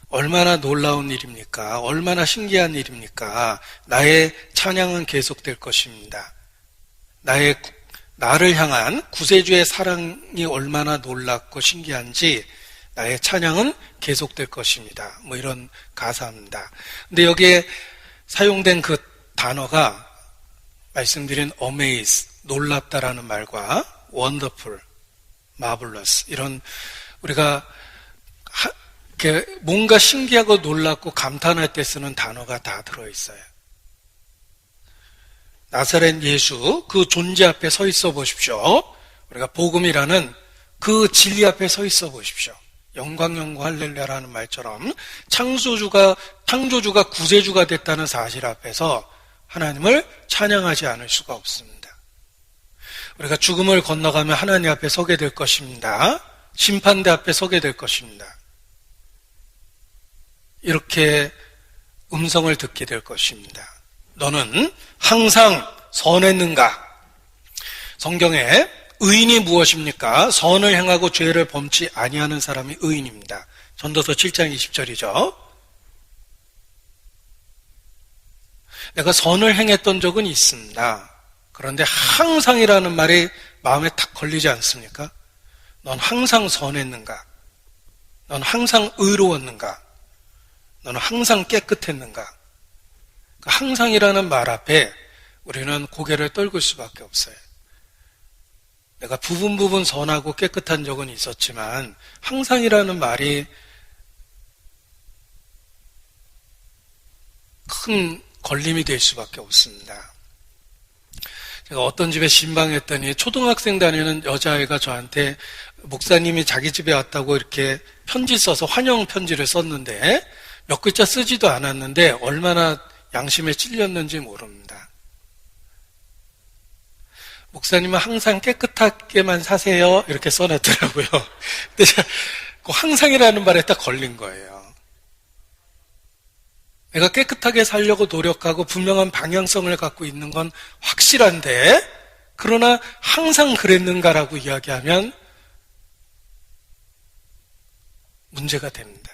얼마나 놀라운 일입니까? 얼마나 신기한 일입니까? 나의 찬양은 계속될 것입니다. 나를 향한 구세주의 사랑이 얼마나 놀랍고 신기한지 나의 찬양은 계속될 것입니다. 뭐 이런 가사입니다. 근데 여기에 사용된 그 단어가 말씀드린 amaze, 놀랍다라는 말과 wonderful, marvelous 이런 우리가 뭔가 신기하고 놀랍고 감탄할 때 쓰는 단어가 다 들어있어요. 나사렛 예수 그 존재 앞에 서 있어 보십시오. 우리가 복음이라는 그 진리 앞에 서 있어 보십시오. 영광 할렐루야라는 말처럼 창조주가 구세주가 됐다는 사실 앞에서 하나님을 찬양하지 않을 수가 없습니다. 우리가 죽음을 건너가면 하나님 앞에 서게 될 것입니다. 심판대 앞에 서게 될 것입니다. 이렇게 음성을 듣게 될 것입니다. 너는 항상 선했는가? 성경에 의인이 무엇입니까? 선을 행하고 죄를 범치 아니하는 사람이 의인입니다. 전도서 7장 20절이죠. 내가 선을 행했던 적은 있습니다. 그런데 항상이라는 말이 마음에 탁 걸리지 않습니까? 넌 항상 선했는가? 넌 항상 의로웠는가? 너는 항상 깨끗했는가? 항상이라는 말 앞에 우리는 고개를 떨굴 수밖에 없어요. 내가 부분 선하고 깨끗한 적은 있었지만 항상이라는 말이 큰 걸림이 될 수밖에 없습니다. 제가 어떤 집에 신방했더니 초등학생 다니는 여자아이가 저한테 목사님이 자기 집에 왔다고 이렇게 편지 써서 환영 편지를 썼는데 몇 글자 쓰지도 않았는데 얼마나 양심에 찔렸는지 모릅니다. 목사님은 항상 깨끗하게만 사세요 이렇게 써놨더라고요. 근데 제가 그 항상이라는 말에 딱 걸린 거예요. 내가 깨끗하게 살려고 노력하고 분명한 방향성을 갖고 있는 건 확실한데, 그러나 항상 그랬는가라고 이야기하면 문제가 됩니다.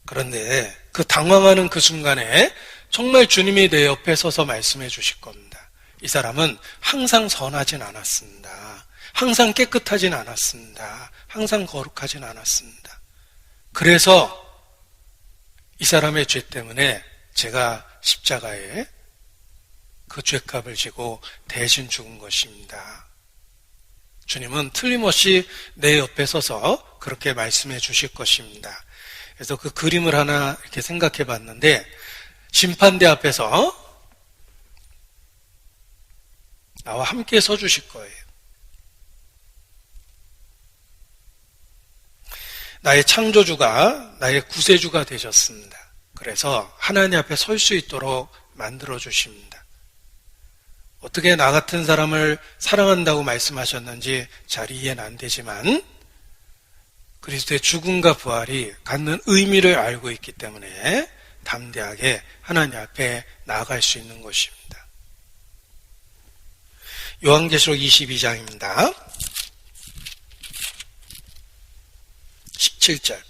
그런데 그 당황하는 그 순간에 정말 주님이 내 옆에 서서 말씀해 주실 겁니다. 이 사람은 항상 선하진 않았습니다. 항상 깨끗하진 않았습니다. 항상 거룩하진 않았습니다. 그래서 이 사람의 죄 때문에 제가 십자가에 그 죄값을 지고 대신 죽은 것입니다. 주님은 틀림없이 내 옆에 서서 그렇게 말씀해 주실 것입니다. 그래서 그 그림을 하나 이렇게 생각해 봤는데, 심판대 앞에서 나와 함께 서 주실 거예요. 나의 창조주가 나의 구세주가 되셨습니다. 그래서 하나님 앞에 설 수 있도록 만들어 주십니다. 어떻게 나 같은 사람을 사랑한다고 말씀하셨는지 잘 이해는 안 되지만 그리스도의 죽음과 부활이 갖는 의미를 알고 있기 때문에 담대하게 하나님 앞에 나아갈 수 있는 것입니다. 요한계시록 22장입니다. 17절.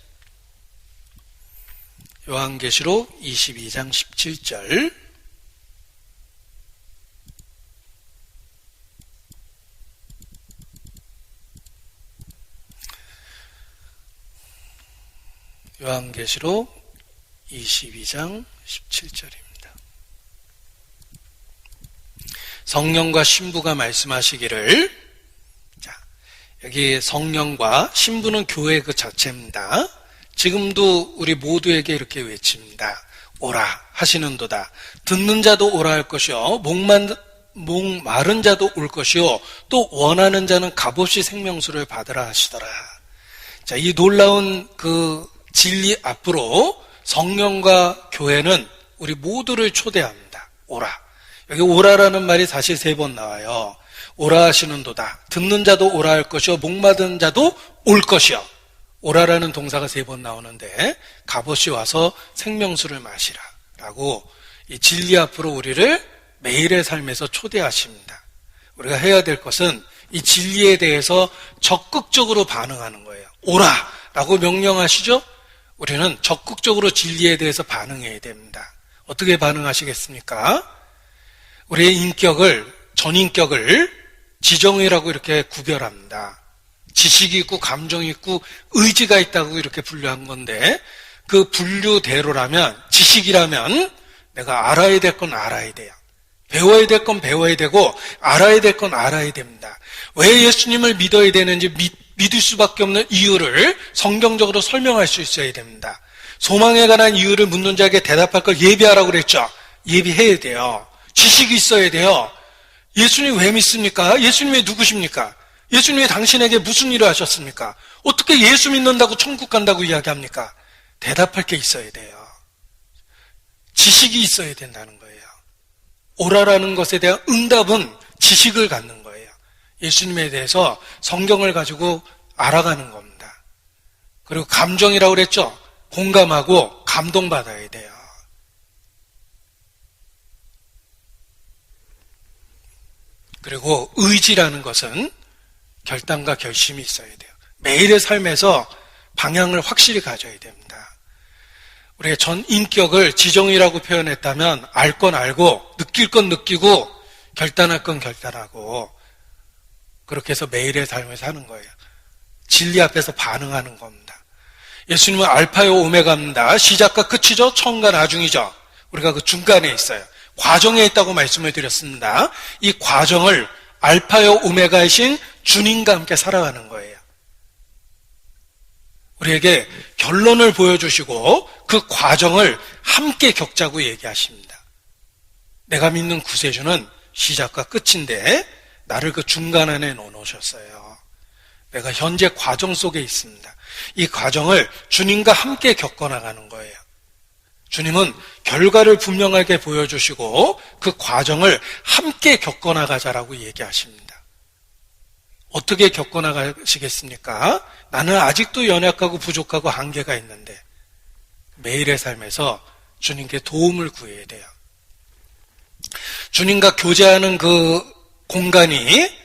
요한계시록 22장 17절. 요한계시록 22장 17절입니다. 성령과 신부가 말씀하시기를, 자, 여기 성령과 신부는 교회 그 자체입니다. 지금도 우리 모두에게 이렇게 외칩니다. 오라 하시는도다. 듣는 자도 오라 할 것이요, 목마른 자도 올 것이요, 또 원하는 자는 값없이 생명수를 받으라 하시더라. 자, 이 놀라운 그 진리 앞으로 성령과 교회는 우리 모두를 초대합니다. 오라. 여기 오라라는 말이 사실 3번 나와요. 오라 하시는도다. 듣는 자도 오라 할 것이요, 목마른 자도 올 것이요. 오라라는 동사가 3번 나오는데 값없이 와서 생명수를 마시라 라고 이 진리 앞으로 우리를 매일의 삶에서 초대하십니다. 우리가 해야 될 것은 이 진리에 대해서 적극적으로 반응하는 거예요. 오라 라고 명령하시죠? 우리는 적극적으로 진리에 대해서 반응해야 됩니다. 어떻게 반응하시겠습니까? 우리의 인격을, 전인격을 지정이라고 이렇게 구별합니다. 지식이 있고 감정이 있고 의지가 있다고 이렇게 분류한 건데, 그 분류대로라면, 지식이라면 내가 알아야 될 건 알아야 돼요. 배워야 될 건 배워야 되고 알아야 될 건 알아야 됩니다. 왜 예수님을 믿어야 되는지 믿을 수밖에 없는 이유를 성경적으로 설명할 수 있어야 됩니다. 소망에 관한 이유를 묻는 자에게 대답할 걸 예비하라고 그랬죠. 예비해야 돼요. 지식이 있어야 돼요. 예수님 왜 믿습니까? 예수님이 누구십니까? 예수님이 당신에게 무슨 일을 하셨습니까? 어떻게 예수 믿는다고 천국 간다고 이야기합니까? 대답할 게 있어야 돼요. 지식이 있어야 된다는 거예요. 오라라는 것에 대한 응답은 지식을 갖는 거예요. 예수님에 대해서 성경을 가지고 알아가는 겁니다. 그리고 감정이라고 그랬죠? 공감하고 감동받아야 돼요. 그리고 의지라는 것은 결단과 결심이 있어야 돼요. 매일의 삶에서 방향을 확실히 가져야 됩니다. 우리의 전 인격을 지정이라고 표현했다면 알 건 알고 느낄 건 느끼고 결단할 건 결단하고 그렇게 해서 매일의 삶을 사는 거예요. 진리 앞에서 반응하는 겁니다. 예수님은 알파요 오메가입니다. 시작과 끝이죠. 처음과 나중이죠. 우리가 그 중간에 있어요. 과정에 있다고 말씀을 드렸습니다. 이 과정을 알파요 오메가이신 주님과 함께 살아가는 거예요. 우리에게 결론을 보여주시고 그 과정을 함께 겪자고 얘기하십니다. 내가 믿는 구세주는 시작과 끝인데 나를 그 중간 안에 넣어놓으셨어요. 내가 현재 과정 속에 있습니다. 이 과정을 주님과 함께 겪어나가는 거예요. 주님은 결과를 분명하게 보여주시고 그 과정을 함께 겪어나가자라고 얘기하십니다. 어떻게 겪어나가시겠습니까? 나는 아직도 연약하고 부족하고 한계가 있는데 매일의 삶에서 주님께 도움을 구해야 돼요. 주님과 교제하는 그 공간이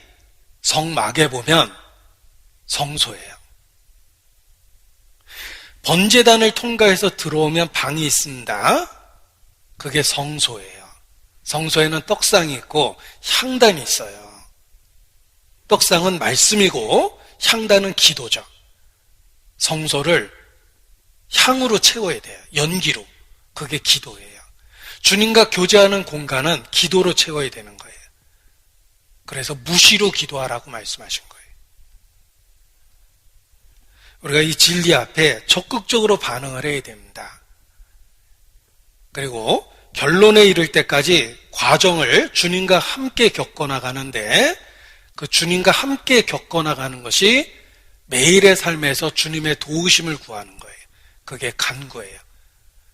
성막에 보면 성소예요. 번제단을 통과해서 들어오면 방이 있습니다. 그게 성소예요. 성소에는 떡상이 있고 향단이 있어요. 떡상은 말씀이고 향단은 기도죠. 성소를 향으로 채워야 돼요. 연기로. 그게 기도예요. 주님과 교제하는 공간은 기도로 채워야 되는 거예요. 그래서 무시로 기도하라고 말씀하신 거예요. 우리가 이 진리 앞에 적극적으로 반응을 해야 됩니다. 그리고 결론에 이를 때까지 과정을 주님과 함께 겪어나가는데 그 주님과 함께 겪어나가는 것이 매일의 삶에서 주님의 도우심을 구하는 거예요. 그게 간구예요.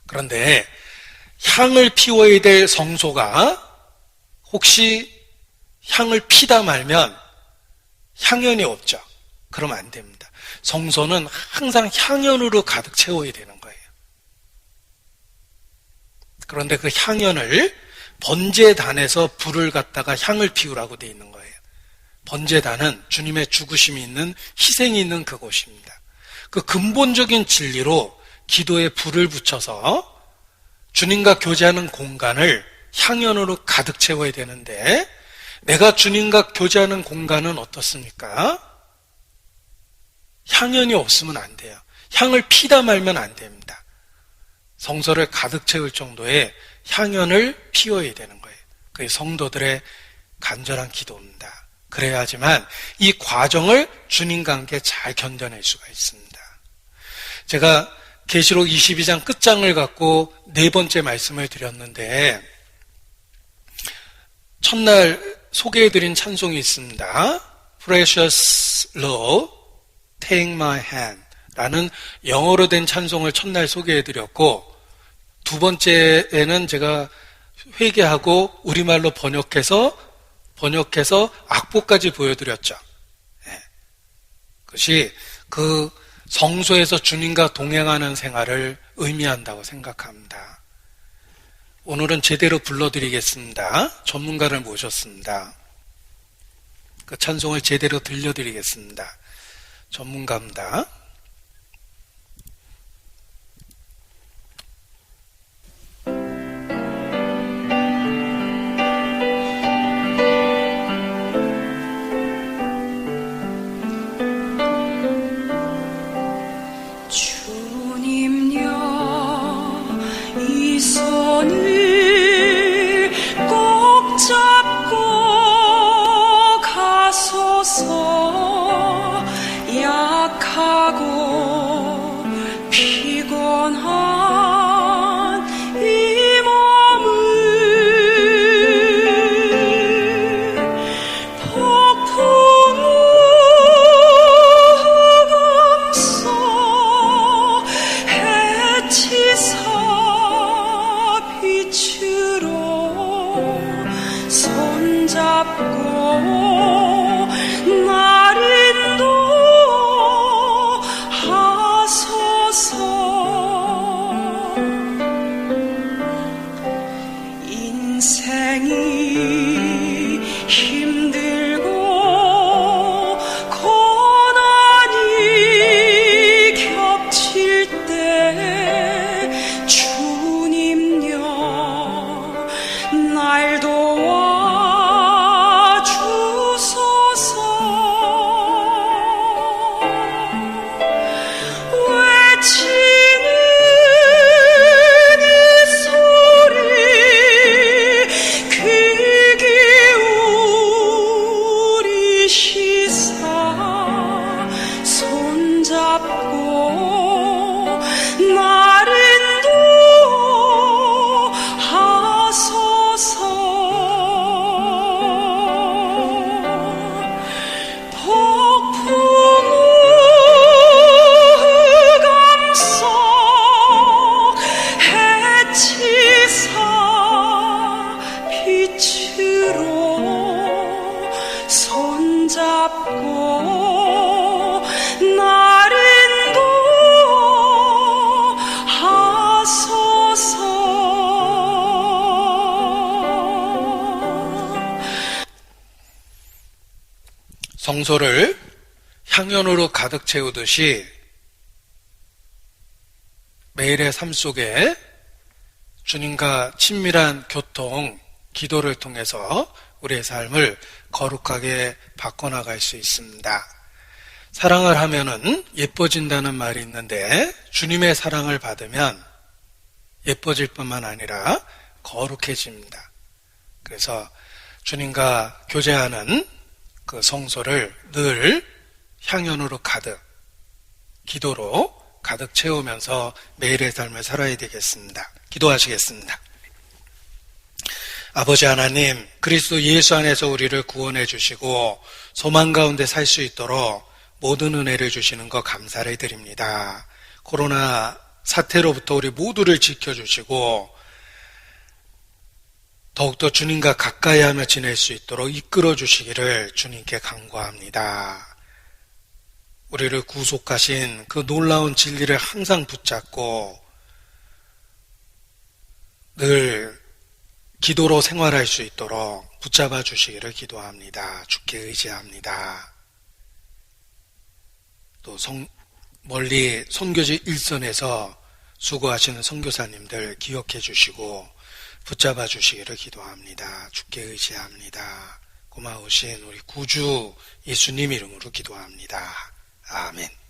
그런데 향을 피워야 될 성소가 혹시 향을 피다 말면 향연이 없죠. 그러면 안 됩니다. 성소는 항상 향연으로 가득 채워야 되는 거예요. 그런데 그 향연을 번제단에서 불을 갖다가 향을 피우라고 되어 있는 거예요. 번제단은 주님의 죽으심이 있는, 희생이 있는 그곳입니다. 그 근본적인 진리로 기도에 불을 붙여서 주님과 교제하는 공간을 향연으로 가득 채워야 되는데 내가 주님과 교제하는 공간은 어떻습니까? 향연이 없으면 안 돼요. 향을 피다 말면 안 됩니다. 성소를 가득 채울 정도의 향연을 피워야 되는 거예요. 그게 성도들의 간절한 기도입니다. 그래야지만 이 과정을 주님과 함께 잘 견뎌낼 수가 있습니다. 제가 계시록 22장 끝장을 갖고 네 번째 말씀을 드렸는데 첫날 소개해드린 찬송이 있습니다. Precious Lord, Take My Hand 라는 영어로 된 찬송을 첫날 소개해드렸고 두 번째에는 제가 회개하고 우리말로 번역해서 악보까지 보여드렸죠. 네. 그것이 그 성소에서 주님과 동행하는 생활을 의미한다고 생각합니다. 오늘은 제대로 불러드리겠습니다. 전문가를 모셨습니다. 그 찬송을 제대로 들려드리겠습니다. 전문가입니다. 약하고 피곤한 이 몸을 폭풍우 감싸 해치사 빛으로 손잡고 인생이 힘들고 고난이 겹칠 때 주님여 날 도와 주소서. 손 손잡고 나를 인도하소서. 성소를 향연으로 가득 채우듯이 매일의 삶 속에 주님과 친밀한 교통, 기도를 통해서 우리의 삶을 거룩하게 바꿔나갈 수 있습니다. 사랑을 하면은 예뻐진다는 말이 있는데 주님의 사랑을 받으면 예뻐질 뿐만 아니라 거룩해집니다. 그래서 주님과 교제하는 그 성소를 늘 향연으로 가득, 기도로 가득 채우면서 매일의 삶을 살아야 되겠습니다. 기도하시겠습니다. 아버지 하나님, 그리스도 예수 안에서 우리를 구원해 주시고 소망 가운데 살 수 있도록 모든 은혜를 주시는 것 감사를 드립니다. 코로나 사태로부터 우리 모두를 지켜주시고 더욱더 주님과 가까이 하며 지낼 수 있도록 이끌어 주시기를 주님께 간구합니다. 우리를 구속하신 그 놀라운 진리를 항상 붙잡고 늘 기도로 생활할 수 있도록 붙잡아 주시기를 기도합니다. 주께 의지합니다. 또 멀리 선교지 일선에서 수고하시는 선교사님들 기억해 주시고 붙잡아 주시기를 기도합니다. 주께 의지합니다. 고마우신 우리 구주 예수님 이름으로 기도합니다. 아멘.